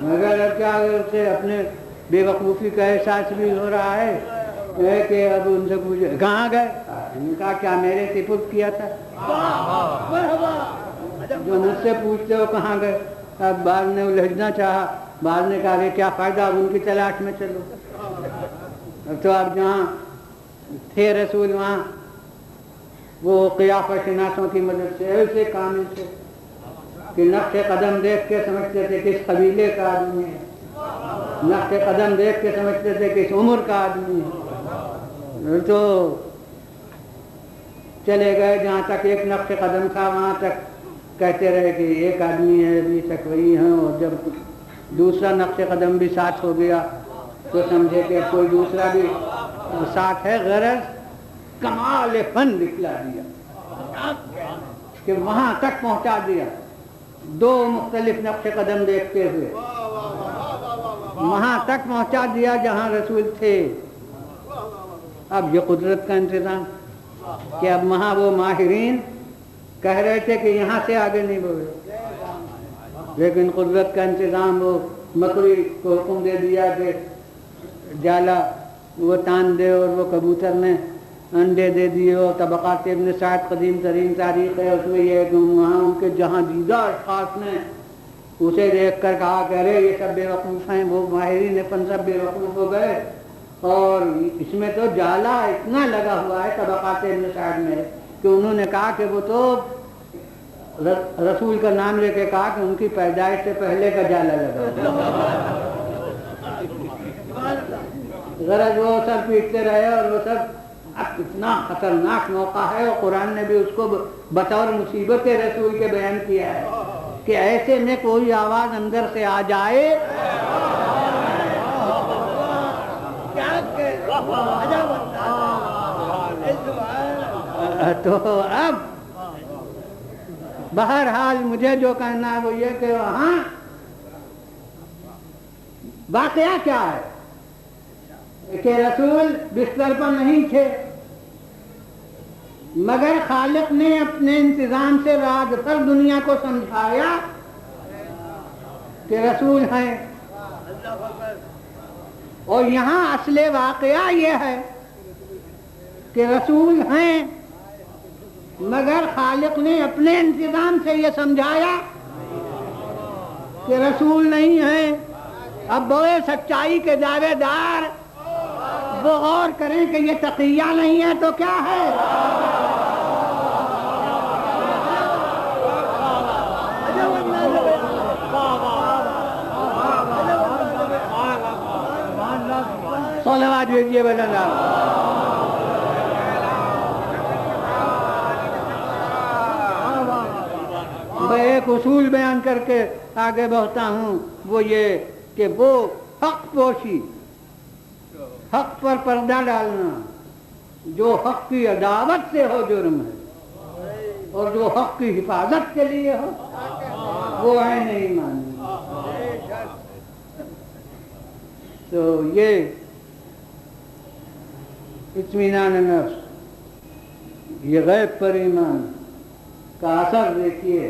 مگر کیا سے اپنے بے وقوفی کا احساس بھی ہو رہا ہے کہ اب ان سے پوچھے کہاں گئے؟ انہوں نے کہا کیا میرے سپرد کیا تھا؟ جو مجھ سے پوچھتے ہو کہاں گئے؟ اب بعض نے الجھنا چاہا، بعض نے کہا کہ کیا فائدہ، اب ان کی تلاش میں چلو۔ اب تو اب جہاں تھے رسول وہاں وہ قیافہ شناسوں کی مدد سے ایسے کامل تھے کہ نقش قدم دیکھ کے سمجھتے تھے کس قبیلے کا آدمی ہے، نقش قدم دیکھ کے سمجھتے تھے کس عمر کا آدمی ہے۔ تو چلے گئے جہاں تک ایک نقش قدم تھا وہاں تک کہتے رہے کہ ایک آدمی ہے، ابھی تک وہی ہیں، اور جب دوسرا نقش قدم بھی ساتھ ہو گیا تو سمجھے کہ کوئی دوسرا بھی ساتھ ہے، غرض کمال فن دکھلا دیا کہ وہاں تک پہنچا دیا، دو مختلف نقش قدم دیکھتے ہوئے وہاں تک پہنچا دیا جہاں رسول تھے۔ اب یہ قدرت کا انتظام کہ اب وہاں وہ ماہرین کہہ رہے تھے کہ یہاں سے آگے نہیں بڑھے، لیکن قدرت کا انتظام وہ مکڑی کو حکم دے دیا کہ جالا وہ تان دے، اور وہ کبوتر نے انڈے دے دیے، اور طبقات ابن سعد قدیم ترین تاریخ ہے، اس میں یہ ہے کہ وہاں ان کے جہاں دیدہ اشخاص نے اسے دیکھ کر کہا کہ ارے یہ سب بے وقوف ہیں، وہ ماہرین فن سب بے وقوف ہو گئے، اور اس میں تو جالا اتنا لگا ہوا ہے طبقات ابن سعد میں کہ انہوں نے کہا کہ وہ تو رسول کا نام لے کے کہا کہ ان کی پیدائش سے پہلے کا جالا لگا، غرض وہ سب پیٹتے رہے، اور وہ سب اب اتنا خطرناک موقع ہے، اور قرآن نے بھی اس کو بطور مصیبت رسول کے بیان کیا ہے کہ ایسے میں کوئی آواز اندر سے آ جائے تو اب بہرحال مجھے جو کہنا ہے وہ یہ کہ وہاں واقعہ کیا ہے کہ رسول بستر پر نہیں تھے، مگر خالق نے اپنے انتظام سے رات بھر دنیا کو سمجھایا کہ رسول ہیں، اور یہاں اصل واقعہ یہ ہے کہ رسول ہیں، مگر خالق نے اپنے انتظام سے یہ سمجھایا کہ رسول نہیں ہیں۔ اب بڑے سچائی کے دعوے دار اب وہ غور کریں کہ یہ تقیہ نہیں ہے تو کیا ہے؟ صلوات بھیجیے بلند میں ایک اصول بیان کر کے آگے بڑھتا ہوں، وہ یہ کہ وہ حق پوشی، حق پر پردہ ڈالنا، جو حق کی عداوت سے ہو جرم ہے، اور جو حق کی حفاظت کے لیے ہو وہ عین ایمان ہے۔ تو یہ اطمینان نفس، یہ غیب پر ایمان کا اثر دیکھیے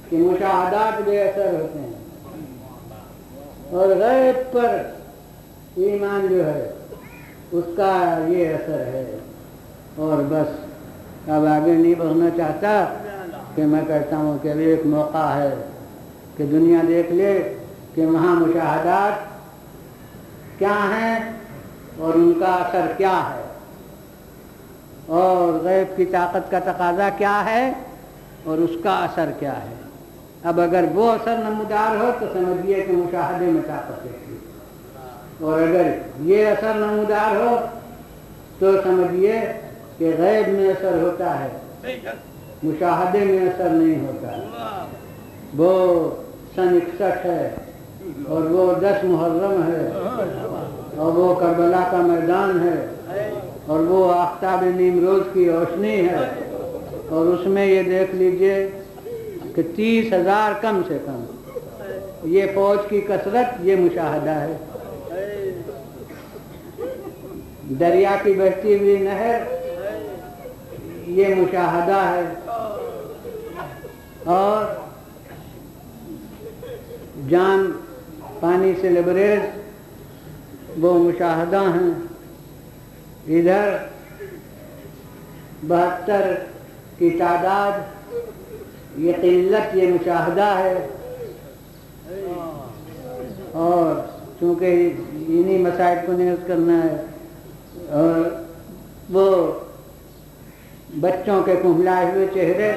کہ مشاہدات بے اثر ہوتے ہیں، اور غیب پر ایمان جو ہے اس کا یہ اثر ہے۔ اور بس اب آگے نہیں بڑھنا چاہتا کہ میں کہتا ہوں کہ ایک موقع ہے کہ دنیا دیکھ لے کہ وہاں مشاہدات کیا ہیں اور ان کا اثر کیا ہے، اور غیب کی طاقت کا تقاضا کیا ہے اور اس کا اثر کیا ہے۔ اب اگر وہ اثر نمودار ہو تو سمجھیے کہ مشاہدے میں طاقت ہے، اور اگر یہ اثر نمودار ہو تو سمجھیے کہ غیب میں اثر ہوتا ہے، مشاہدے میں اثر نہیں ہوتا۔ وہ سن 61 ہے، اور وہ 10 محرم ہے، اور وہ کربلا کا میدان ہے، اور وہ آفتاب نیمروز کی روشنی ہے، اور اس میں یہ دیکھ لیجئے کہ 30,000 کم سے کم یہ فوج کی کثرت، یہ مشاہدہ ہے۔ دریا کی بہتی ہوئی نہر، یہ مشاہدہ ہے، اور جان پانی سے لبریز وہ مشاہدہ ہیں۔ ادھر 72 کی تعداد، یہ قلت، یہ مشاہدہ ہے۔ اور چونکہ انہی مسائل کو نیز کرنا ہے، اور وہ بچوں کے کھنجلائے ہوئے چہرے،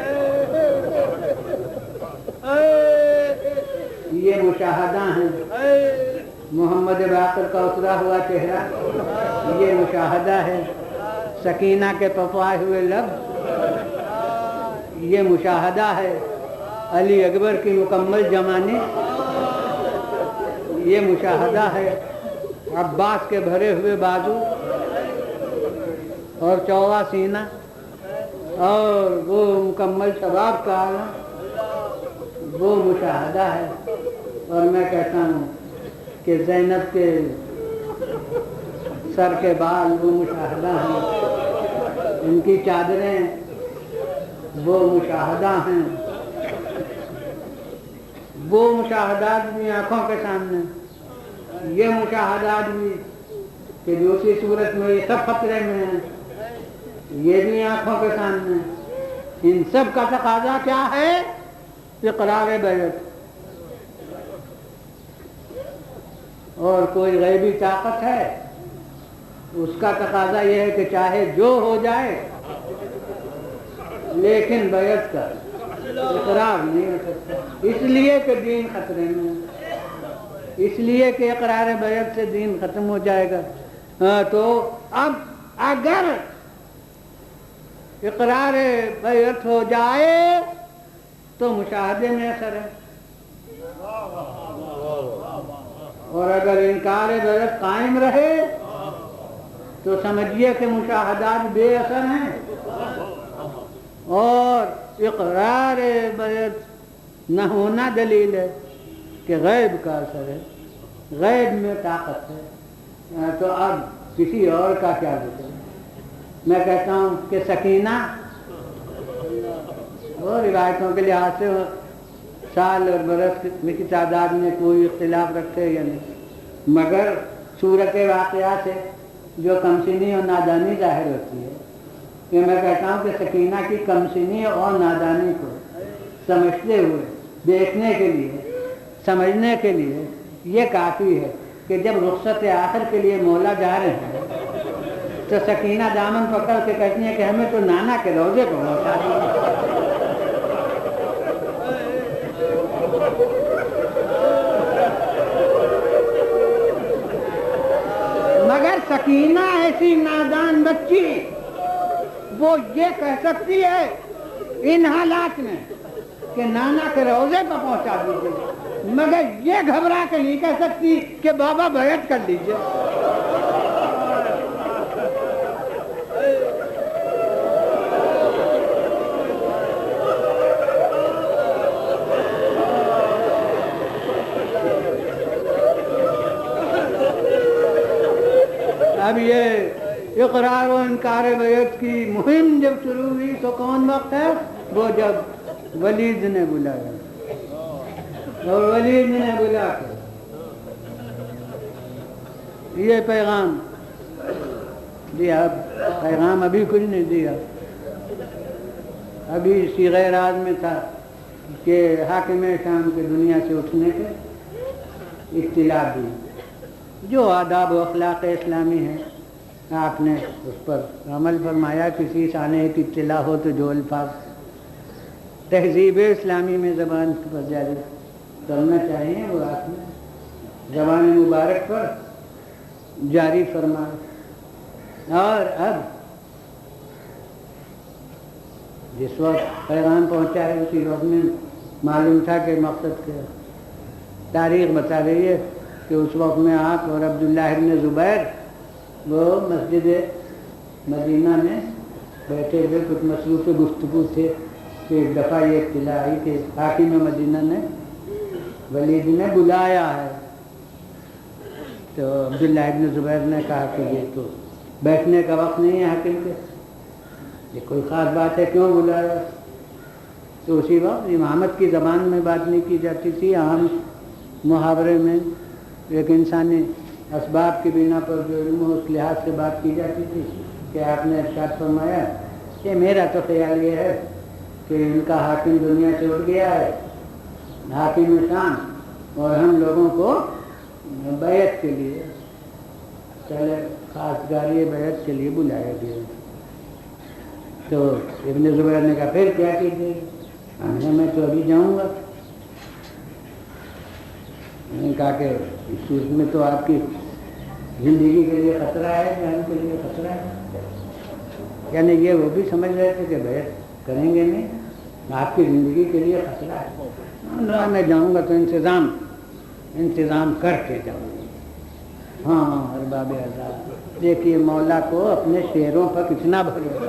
یہ مشاہدہ ہیں۔ محمد باقر کا اترا ہوا چہرہ، یہ مشاہدہ ہے۔ سکینہ کے پپائے ہوئے لب، یہ مشاہدہ ہے۔ علی اکبر کی مکمل جوانی، یہ مشاہدہ ہے۔ عباس کے بھرے ہوئے بازو اور چوڑا سینہ، اور وہ مکمل شباب کا عالم، وہ مشاہدہ ہے۔ اور میں کہتا ہوں کہ زینب کے سر کے بال، وہ مشاہدہ ہیں۔ ان کی چادریں، وہ مشاہدہ ہیں۔ وہ مشاہدات بھی آنکھوں کے سامنے، یہ مشاہدات بھی کہ دوسری صورت میں یہ سب خطرے میں ہیں، یہ بھی آنکھوں کے سامنے۔ ان سب کا تقاضا کیا ہے؟ اقرار بیعت۔ اور کوئی غیبی طاقت ہے، اس کا تقاضا یہ ہے کہ چاہے جو ہو جائے لیکن بیعت کا اقرار نہیں ہو سکتا، اس لیے کہ دین خطرے میں ہے، اس لیے کہ اقرار بیعت سے دین ختم ہو جائے گا۔ تو اب اگر اقرار بیعت ہو جائے تو مشاہدے میں اثر ہے، اور اگر انکار بیعت قائم رہے تو سمجھیے کہ مشاہدات بے اثر ہیں، اور اقرار بیعت نہ ہونا دلیل ہے کہ غیب کا اثر ہے، غیب میں طاقت ہے۔ تو اب کسی اور کا کیا ذکر؟ میں کہتا ہوں کہ سکینہ وہ روایتوں کے لحاظ سے سال اور برس کی تعداد میں کوئی اختلاف رکھتے یا نہیں، مگر صورت واقعہ سے جو کمسنی اور نادانی ظاہر ہوتی ہے، کہ میں کہتا ہوں کہ سکینہ کی کمسنی اور نادانی کو سمجھتے ہوئے، دیکھنے کے لیے، سمجھنے کے لیے یہ کافی ہے کہ جب رخصت آخر کے لیے مولا جا رہے ہیں تو سکینہ دامن پکڑ کے کہتی ہیں کہ ہمیں تو نانا کے روضے کو پہنچا دیجیے۔ مگر سکینہ ایسی نادان بچی وہ یہ کہہ سکتی ہے ان حالات میں کہ نانا کے روضے پر پہنچا دیجیے، مگر یہ گھبرا کے نہیں کہہ سکتی کہ بابا بیعت کر لیجیے۔ اب یہ اقرار و انکار بیعت کی مہم جب شروع ہوئی تو کون وقت ہے؟ وہ جب ولید نے بلایا، اور ولید نے بلا کر یہ پیغام دیا۔ اب پیغام ابھی کچھ نہیں دیا، ابھی صیغہ راز میں تھا کہ حاکم شام کے دنیا سے اٹھنے کے اطلاع دی۔ جو آداب و اخلاق اسلامی ہیں آپ نے اس پر عمل فرمایا۔ کسی سانے کی اطلاع ہو تو جو الفاظ تہذیب اسلامی میں زبان پر جاری کرنا چاہیے وہ آپ نے زبان مبارک پر جاری فرمایا۔ اور اب جس وقت پیغام پہنچا ہے اسی وقت میں معلوم تھا کہ مقصد کیا۔ تاریخ بتا رہی ہے کہ اس وقت میں آپ اور عبداللہ ابن زبیر وہ مسجد مدینہ میں بیٹھے ہوئے کچھ مصروف گفتگو تھے کہ ایک دفعہ یہ اطلاع آئی کہ حاکم مدینہ نے ولید نے بلایا ہے۔ تو عبداللہ ابن زبیر نے کہا کہ یہ تو بیٹھنے کا وقت نہیں ہے حاکم کے، یہ کوئی خاص بات ہے کیوں بلایا؟ تو اسی وقت امامت کی زبان میں بات نہیں کی جاتی تھی، عام محاورے میں ایک انسانی اسباب کی بنا پر جو علم ہو اس لحاظ سے بات کی جاتی تھی کہ آپ نے ارشاد فرمایا کہ میرا تو خیال یہ ہے کہ ان کا حاکم دنیا سے اٹھ گیا ہے، حاکم شام، اور ہم لوگوں کو بیعت کے لیے پہلے خاصگاری بیعت کے لیے بلایا گیا۔ تو ابن زبیر نے کہا پھر کیا کیجیے؟ میں تو ابھی جاؤں گا۔ میں نے کہا کہ اس صورت میں تو آپ کی زندگی کے لیے خطرہ ہے، جان کے لیے خطرہ ہے۔ یعنی یہ وہ بھی سمجھ رہے تھے کہ بیعت کریں گے نہیں، آپ کی زندگی کے لیے خطرہ ہے۔ میں جاؤں گا تو انتظام کر کے جاؤں گا۔ ہاں ارباب آزاد، دیکھیے مولا کو اپنے شعروں پر کتنا بھروسہ۔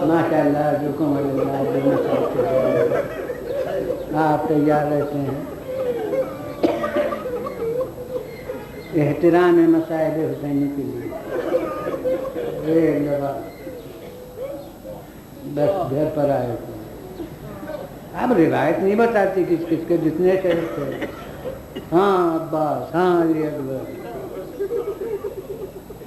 ماشاء اللہ جو آپ تیار رہتے ہیں احترام مصائب حسینی کے لیے۔ بس گھر پر آئے تھے، اب روایت نہیں بتاتی کس کس کے جتنے شہر تھے، ہاں عباس، ہاں علی اکبر،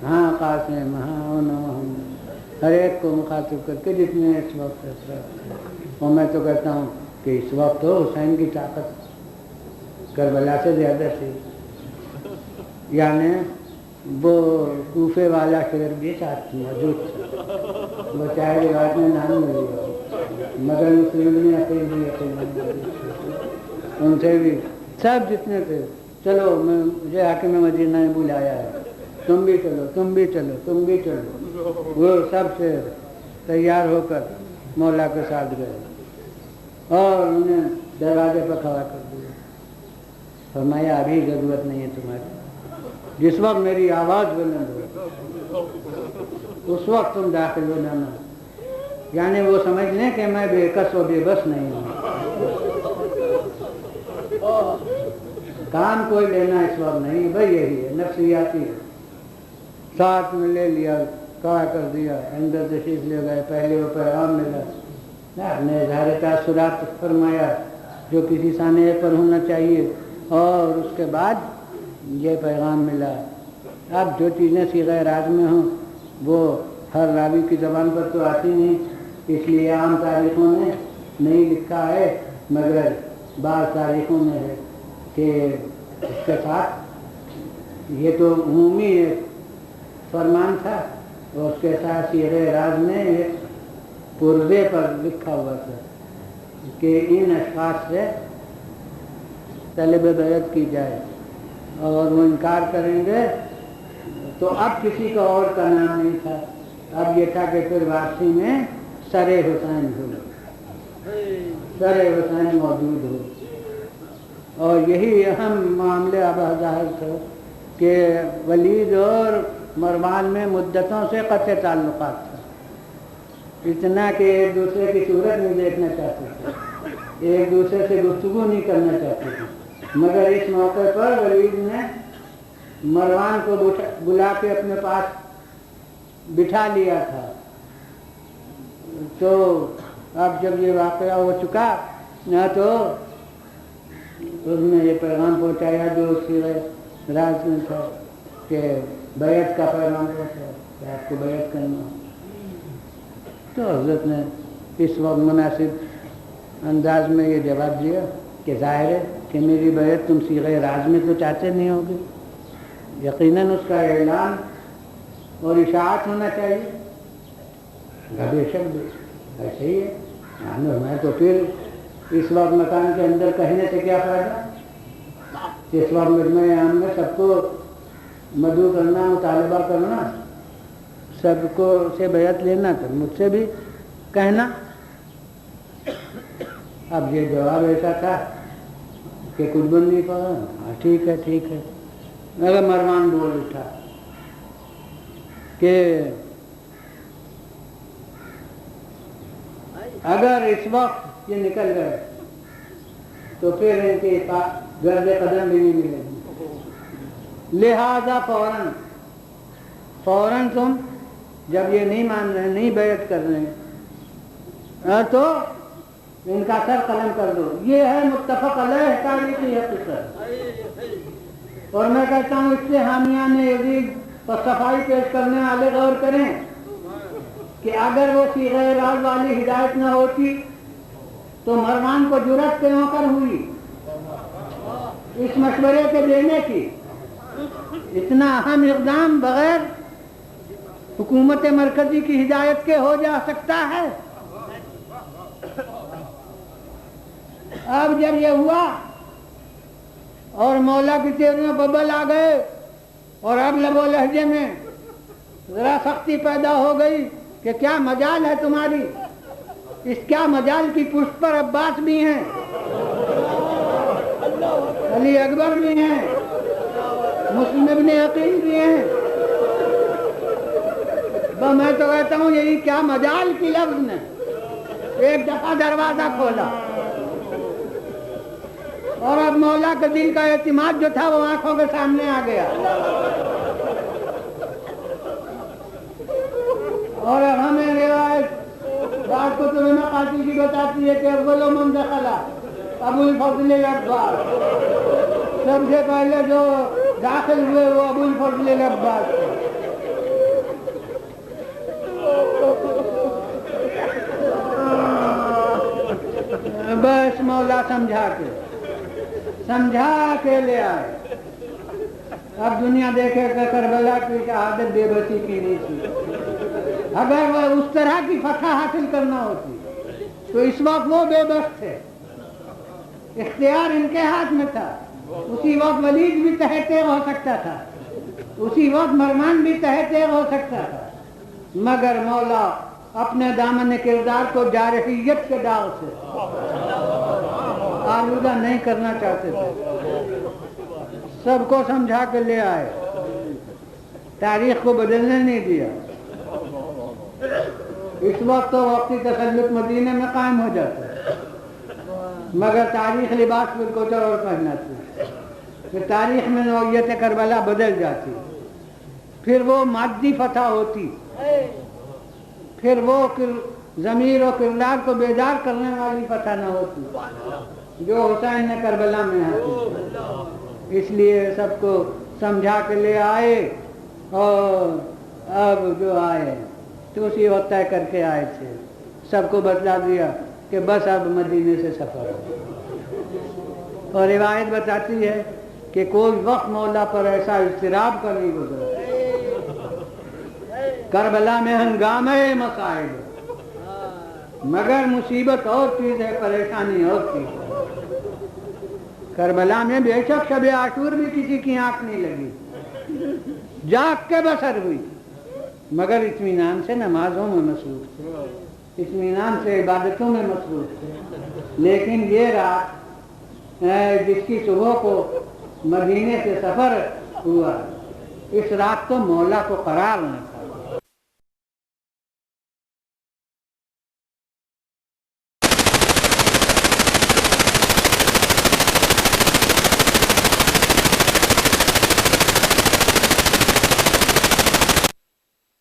ہاں قاسم، ہاں محمد، ہر ایک کو مخاطب کر کے جتنے اس وقت اثرات۔ اور میں تو کہتا ہوں کہ اس وقت تو حسین کی طاقت کربلا سے زیادہ تھی، یعنی وہ کوفے والا شعر بھی ساتھ موجود تھا، وہ چاہے روایت میں نام ملی ہو، مگر مسلم نے ان سے بھی سب جتنے تھے، چلو مجھے حاکم مدینہ نے بلایا ہے، تم بھی چلو، تم بھی چلو، تم بھی چلو۔ وہ سب سے تیار ہو کر مولا کے ساتھ گئے اور انہیں دروازے پر کھڑا کر دیا۔ فرمایا ابھی ضرورت نہیں ہے تمہاری، جس وقت میری آواز بلند ہو اس وقت تم داخل ہو جانا۔ یعنی وہ سمجھ لیں کہ میں بے کس و بے بس نہیں ہوں، کام کوئی لینا اس وقت نہیں، بھائی یہی ہے، نفسیاتی ہے۔ ساتھ میں لے لیا، کہا کر دیا، اندر تشریف لے گئے، پہلے وہ پیغام ملا، آپ نے اظہار تاثرات فرمایا جو کسی سانے پر ہونا چاہیے، اور اس کے بعد یہ پیغام ملا۔ اب جو چیزیں صیغہ راز میں ہوں وہ ہر راوی کی زبان پر تو آتی نہیں، اس لیے عام تاریخوں نے نہیں لکھا ہے، مگر بعض تاریخوں میں ہے کہ اس کے ساتھ یہ تو عمومی ایک فرمان تھا، اور اس کے ساتھ سیغہ راز میں ایک پرزے پر لکھا ہوا تھا کہ ان اشخاص سے طلب بیعت کی جائے، اور وہ انکار کریں گے تو اب کسی کا اور کا نام نہیں تھا، اب یہ تھا کہ پھر واپسی میں سر حسین ہو، سر حسین موجود ہو۔ اور یہی اہم معاملے اب ظاہر تھا کہ ولید اور مروان میں مدتوں سے قطع تعلقات تھا، اتنا کہ ایک دوسرے کی صورت نہیں دیکھنا چاہتے تھے، ایک دوسرے سے گفتگو نہیں کرنا چاہتے تھے، مگر اس موقع پر ولید نے مروان کو بلا کے اپنے پاس بٹھا لیا تھا۔ تو اب جب یہ واقعہ ہو چکا نہ تو اس نے یہ پیغام پہنچایا جو سیغہ راز میں تھا کہ بیعت کا پیغام پہنچایا کہ آپ کو بیعت کرنا، تو حضرت نے اس وقت مناسب انداز میں یہ جواب دیا کہ ظاہر ہے کہ میری بیعت تم سیغہ راز میں تو چاہتے نہیں ہوگے، یقیناً اس کا اعلان اور اشاعت ہونا چاہیے۔ بے شک ایسے ہی ہے، میں تو پھر اس وقت مکان کے اندر کہنے سے کیا فائدہ، اس وقت مجمع عام میں سب کو مدعو کرنا، مطالبہ کرنا، سب کو سے بیعت لینا، تو مجھ سے بھی کہنا۔ اب یہ جواب ایسا تھا کہ کچھ بن نہیں پڑا، ہاں ٹھیک ہے ٹھیک ہے۔ مگر مروان بول اٹھا کہ اگر اس وقت یہ نکل گئے تو پھر ان کے گرد قدم بھی نہیں ملے گی، لہذا فوراً تم جب یہ نہیں مان رہے، نہیں بیعت کر رہے تو ان کا سر قلم کر دو۔ یہ ہے متفق علیہ تاریخی حقیقت، اور میں کہتا ہوں اس سے حامیان یزید پر صفائی پیش کرنے والے غور کریں کہ اگر وہ صیغہ راز والی ہدایت نہ ہوتی تو مروان کو جرأت کیوں کر ہوئی اس مشورے کے دینے کی؟ اتنا اہم اقدام بغیر حکومت مرکزی کی ہدایت کے ہو جا سکتا ہے؟ اب جب یہ ہوا اور مولا کی تیز میں ببل آ گئے اور اب لب و لہجے میں ذرا سختی پیدا ہو گئی کہ کیا مجال ہے تمہاری، اس کیا مجال کی پشت پر عباس بھی ہیں، علی اکبر بھی ہیں، مسلم ابن عقیل بھی ہیں، میں تو کہتا ہوں یہی کیا مجال کی لفظ نے ایک دفعہ دروازہ کھولا، اور اب مولا کے دل کا اعتماد جو تھا وہ آنکھوں کے سامنے آ گیا، اور اب ہمیں روایت بعض کتب میں قاضی کی بتاتی ہے کہ اول من دخل ابو الفضل العباس، سب سے پہلے جو داخل ہوئے وہ ابو الفضل العباس تھے۔ بس مولا سمجھا کے لے آئے۔ اب دنیا دیکھے کہ کربلا کی شہادت بے بسی کی نہیں تھی، اگر وہ اس طرح کی فتح حاصل کرنا ہوتی تو اس وقت وہ بے بس تھے، اختیار ان کے ہاتھ میں تھا، اسی وقت ولید بھی تحت ہو سکتا تھا، اسی وقت مروان بھی تحت ہو سکتا تھا، مگر مولا اپنے دامن کردار کو جارحیت کے داغ سے آلودہ نہیں کرنا چاہتے تھے، سب کو سمجھا کے لے آئے، تاریخ کو بدلنے نہیں دیا۔ اس وقت تو وقتی تسلط مدینے میں قائم ہو جاتا ہے، مگر تاریخ لباس پر کچھ اور پہناتی، پھر تاریخ میں نوعیت کربلا بدل جاتی، پھر وہ مادی فتح ہوتی، پھر وہ ضمیر و کردار کو بیدار کرنے والی فتح نہ ہوتی جو حسین نے کربلا میں حاصل۔ اس لیے سب کو سمجھا کے لے آئے، اور اب جو آئے تو اسی وقت طے کر کے آئے تھے، سب کو بتلا دیا کہ بس اب مدینے سے سفر ہو۔ اور روایت بتاتی ہے کہ کوئی وقت مولا پر ایسا اضطراب کا نہیں گزرا۔ کربلا میں ہنگامہ مصائب، مگر مصیبت اور چیز ہے، پریشانی اور چیز ہے۔ کربلا میں بے شک شب عاشور بھی کسی کی آنکھ نہیں لگی، جاگ کے بسر ہوئی، مگر اطمینان سے نمازوں میں مصروف تھے، اطمینان سے عبادتوں میں مصروف تھے۔ لیکن یہ رات جس کی صبح کو مدینے سے سفر ہوا، اس رات تو مولا کو قرار نہ تھا۔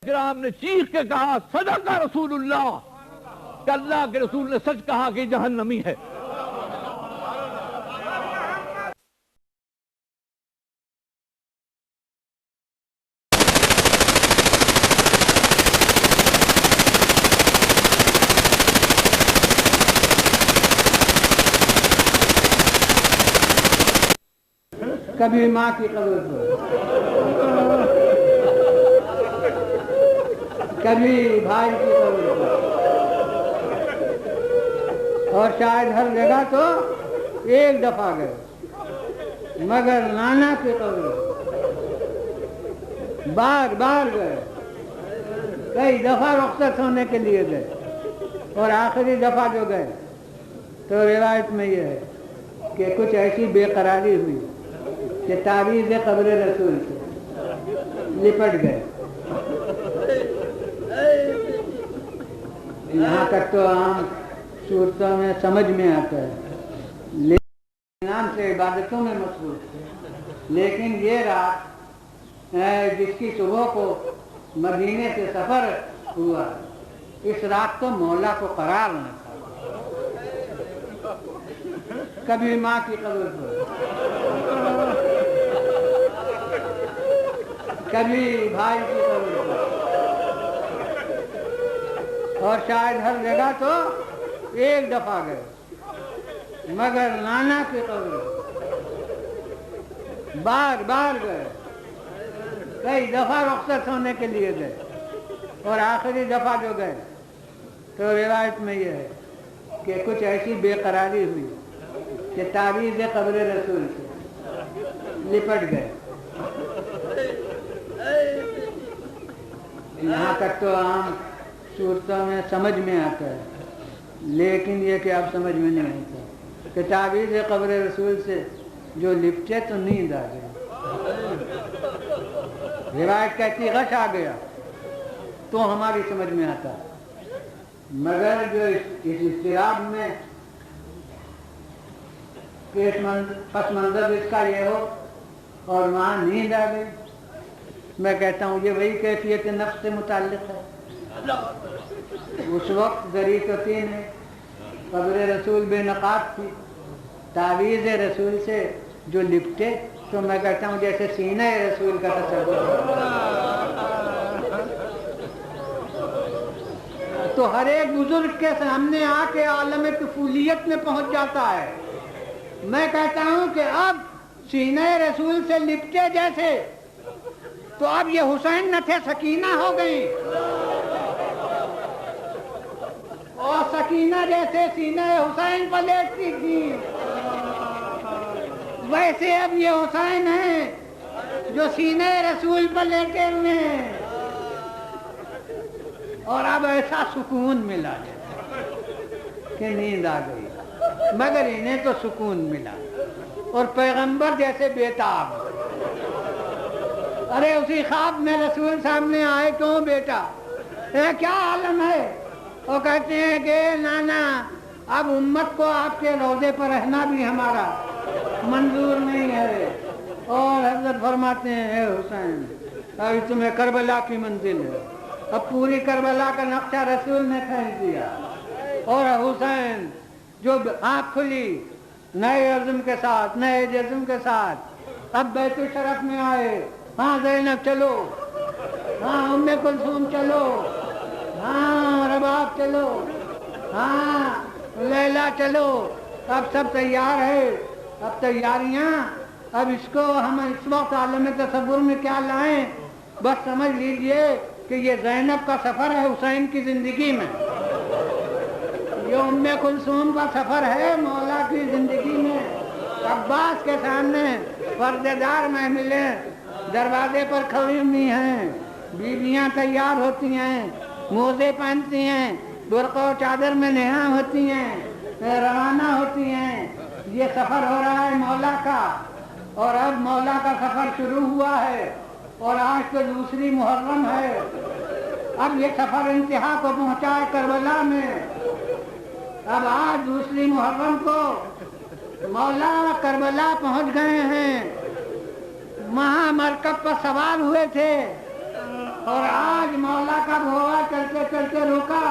کرام نے چیخ کے کہا صدق رسول اللہ، کہ اللہ کے رسول نے سچ کہا کہ جہنمی ہے۔ کبھی ماں کی قبر پر، کبھی بھائی کی قبر پر، اور شاید ہر جگہ تو ایک دفعہ گئے، مگر نانا کی قبر بار بار گئے، کئی دفعہ رخصت ہونے کے لیے گئے، اور آخری دفعہ جو گئے تو روایت میں یہ ہے کہ کچھ ایسی بے قراری ہوئی کہ تعویذ قبر رسول سے لپٹ گئے۔ یہاں تک تو عام صورتوں میں سمجھ میں آتا ہے، لیکن نام سے عبادتوں میں مصروف تھے۔ لیکن یہ رات جس کی صبح کو مدینے سے سفر ہوا، اس رات تو مولا کو قرار نہ تھا۔ کبھی ماں کی قبر پر، کبھی بھائی کی قبر پر، اور شاید ہر جگہ تو ایک دفعہ گئے، مگر نانا کی قبر بار بار گئے، کئی دفعہ رخصت ہونے کے لیے گئے، اور آخری دفعہ جو گئے تو روایت میں یہ ہے کہ کچھ ایسی بے قراری ہوئی کہ تعویذ قبر رسول سے لپٹ گئے۔ یہاں تک تو عام صورتوں میں سمجھ میں آتا ہے، لیکن یہ کہ اب سمجھ میں نہیں آتا کہ تعویذ قبر رسول سے جو لپٹے تو نیند آ گئی۔ روایت کہتی غش آ گیا تو ہماری سمجھ میں آتا، مگر جو اس اضطراب میں پس منظر اس کا یہ ہو اور وہاں نیند آ گئی، میں کہتا ہوں یہ وہی کیفیت نفس سے متعلق ہے۔ اس وقت ذری تو تین ہے، قبر رسول بے نقاب تھی، تعویذ رسول سے جو لپٹے تو میں کہتا ہوں جیسے سینہ رسول کا تصور۔ تو ہر ایک بزرگ کے سامنے آ کے عالم طفولیت میں پہنچ جاتا ہے۔ میں کہتا ہوں کہ اب سینہ رسول سے لپٹے جیسے، تو اب یہ حسین نہ تھے، سکینہ ہو گئی، اور سکینہ جیسے سینہ حسین پر لیٹتی تھی، ویسے اب یہ حسین ہیں جو سینہ رسول پر لیٹے ہوئے ہیں، اور اب ایسا سکون ملا کہ نیند آ گئی، مگر انہیں تو سکون ملا، اور پیغمبر جیسے بیتاب۔ ارے اسی خواب میں رسول سامنے آئے، کیوں بیٹا کیا عالم ہے؟ وہ کہتے ہیں کہ نانا اب امت کو آپ کے روضے پر رہنا بھی ہمارا منظور نہیں ہے۔ اور حضرت فرماتے ہیں اے حسین ابھی تمہیں کربلا کی منزل ہے، اب پوری کربلا کا نقشہ رسول نے کھینچ دیا، اور حسین جو آنکھ کھلی نئے عزم کے ساتھ، نئے جزم کے ساتھ، اب بیت الشرف میں آئے، ہاں زینب چلو، ہاں ام کلثوم چلو، ہاں رباب چلو، ہاں لیلا چلو، اب سب تیار ہے، اب تیاریاں اب اس کو ہم اس وقت عالم تصور میں کیا لائیں؟ بس سمجھ لیجئے کہ یہ زینب کا سفر ہے حسین کی زندگی میں، یہ ام کلثوم کا سفر ہے مولا کی زندگی میں۔ عباس کے سامنے پردے دار محملیں دروازے پر کھڑی ہوئی ہیں، بیویاں تیار ہوتی ہیں، موزے پہنتی ہیں، برقع و چادر میں نہا ہوتی ہیں، روانہ ہوتی ہیں۔ یہ سفر ہو رہا ہے مولا کا، اور اب مولا کا سفر شروع ہوا ہے، اور آج تو دوسری محرم ہے۔ اب یہ سفر انتہا کو پہنچا ہے کربلا میں۔ اب آج دوسری محرم کو مولا کربلا پہنچ گئے ہیں، وہاں مرکب پر سوار ہوئے تھے، اور آج مولا کا گھوڑا چلتے چلتے رکا،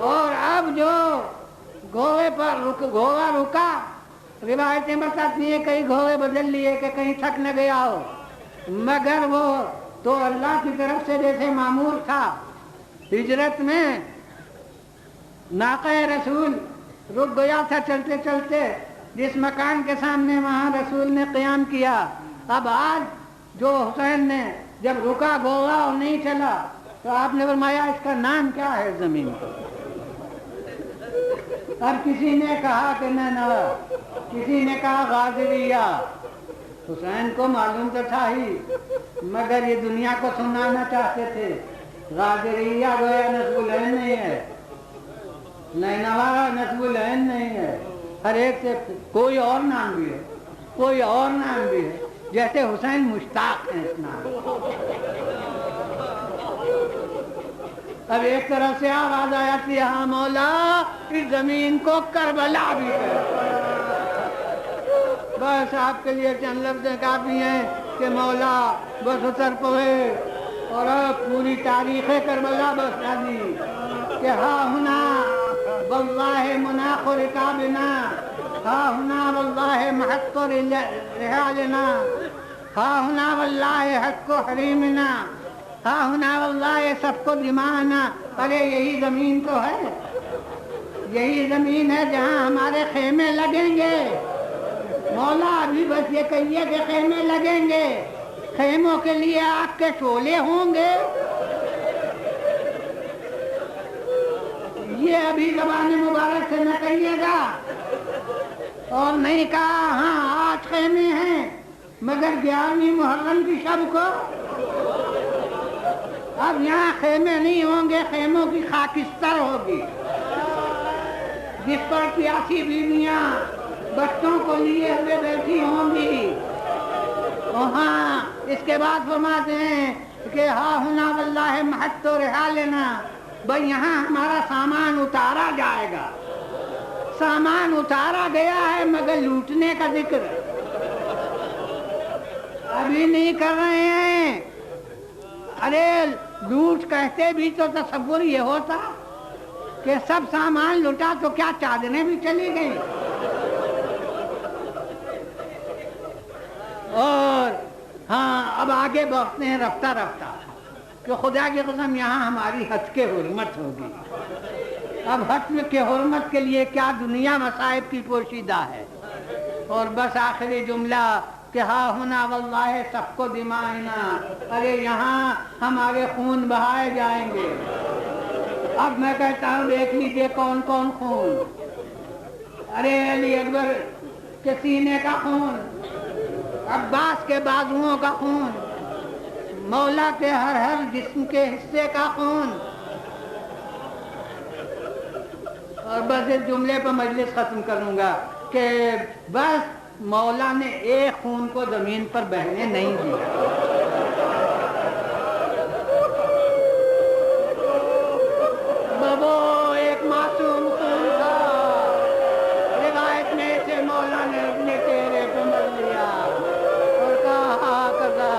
اور اب جو گھوڑے پر گھوڑا رکا، روایتیں بتاتی ہیں کئی گھوڑے بدل لیے کہ کہیں تھک نہ گیا ہو، مگر وہ تو اللہ کی طرف سے جیسے معمور تھا۔ ہجرت میں ناقہ رسول رک گیا تھا چلتے چلتے جس مکان کے سامنے، وہاں رسول نے قیام کیا۔ اب آج جو حسین نے جب رکا گھوڑا اور نہیں چلا تو آپ نے فرمایا اس کا نام کیا ہے زمین کو؟ اب کسی نے کہا کہ نہ، کسی نے کہا غاضریہ۔ حسین کو معلوم تو تھا ہی، مگر یہ دنیا کو سنانا چاہتے تھے۔ غاضریہ گویا نصب العین نہیں ہے، نینوا نصب العین نہیں ہے، ہر ایک سے کوئی اور نام بھی ہے، کوئی اور نام بھی ہے، جیسے حسین مشتاق ہیں اس نام۔ اب ایک طرف سے آواز آیا کہ ہاں مولا اس زمین کو کربلا بھی ہے۔ بس آپ کے لیے چند لفظ کافی ہیں کہ مولا بس اتر پڑے، اور اب پوری تاریخ کربلا بتا دی کہ ہاں ہونا واللہ مناخ رکابنا، ہاں ہونا واللہ محق رحالنا، ہاں ہونا واللہ حق حریمنا، ہاں ہونا واللہ سب کو دمانا۔ ارے یہی زمین تو ہے، یہی زمین ہے جہاں ہمارے خیمے لگیں گے۔ مولا ابھی بس یہ کہیے کہ خیمے لگیں گے، خیموں کے لیے آگ کے شعلے ہوں گے، یہ ابھی زبان مبارک سے نہ کہیے گا۔ اور نہیں کہا ہاں آج خیمے ہیں، مگر 11ویں محرم کی شب کو اب یہاں خیمے نہیں ہوں گے، خیموں کی خاکستر ہوگی، جس پر 83 بیویاں بچوں کو لیے ہوئے بیٹھی ہوں گی۔ وہاں اس کے بعد فرماتے ہیں کہ ہاں ہونا واللہ محط و رحالنا، بھائی یہاں ہمارا سامان اتارا جائے گا۔ سامان اتارا گیا ہے مگر لوٹنے کا ذکر ابھی نہیں کر رہے ہیں۔ ارے لوٹ کہتے بھی تو تصور یہ ہوتا کہ سب سامان لوٹا تو کیا چادریں بھی چلی گئیں؟ اور ہاں اب آگے بڑھتے ہیں رفتہ رفتہ کہ خدا کی قسم یہاں ہماری حج کے حرمت ہوگی۔ اب حج کے حرمت کے لیے کیا دنیا مصائب کی پوشیدہ ہے۔ اور بس آخری جملہ کہ ہاں ہونا واللہ سب کو دمائنا، ارے یہاں ہمارے خون بہائے جائیں گے۔ اب میں کہتا ہوں دیکھ لیجیے کون کون خون۔ ارے علی اکبر کے سینے کا خون، عباس کے بازوؤں کا خون، مولا کے ہر جسم کے حصے کا خون۔ اور بس اس جملے پر مجلس ختم کروں گا کہ بس مولا نے ایک خون کو زمین پر بہنے نہیں دیا۔ بابو ایک معصوم خون تھا، روایت میں سے مولا نے اپنے چہرے کو مل لیا اور کہا کذا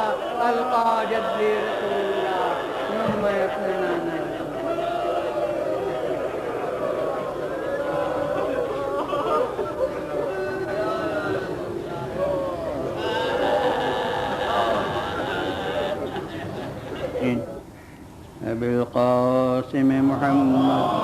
القا جدی رسول اللہ میں اپنے نانا۔ بالقاسم محمد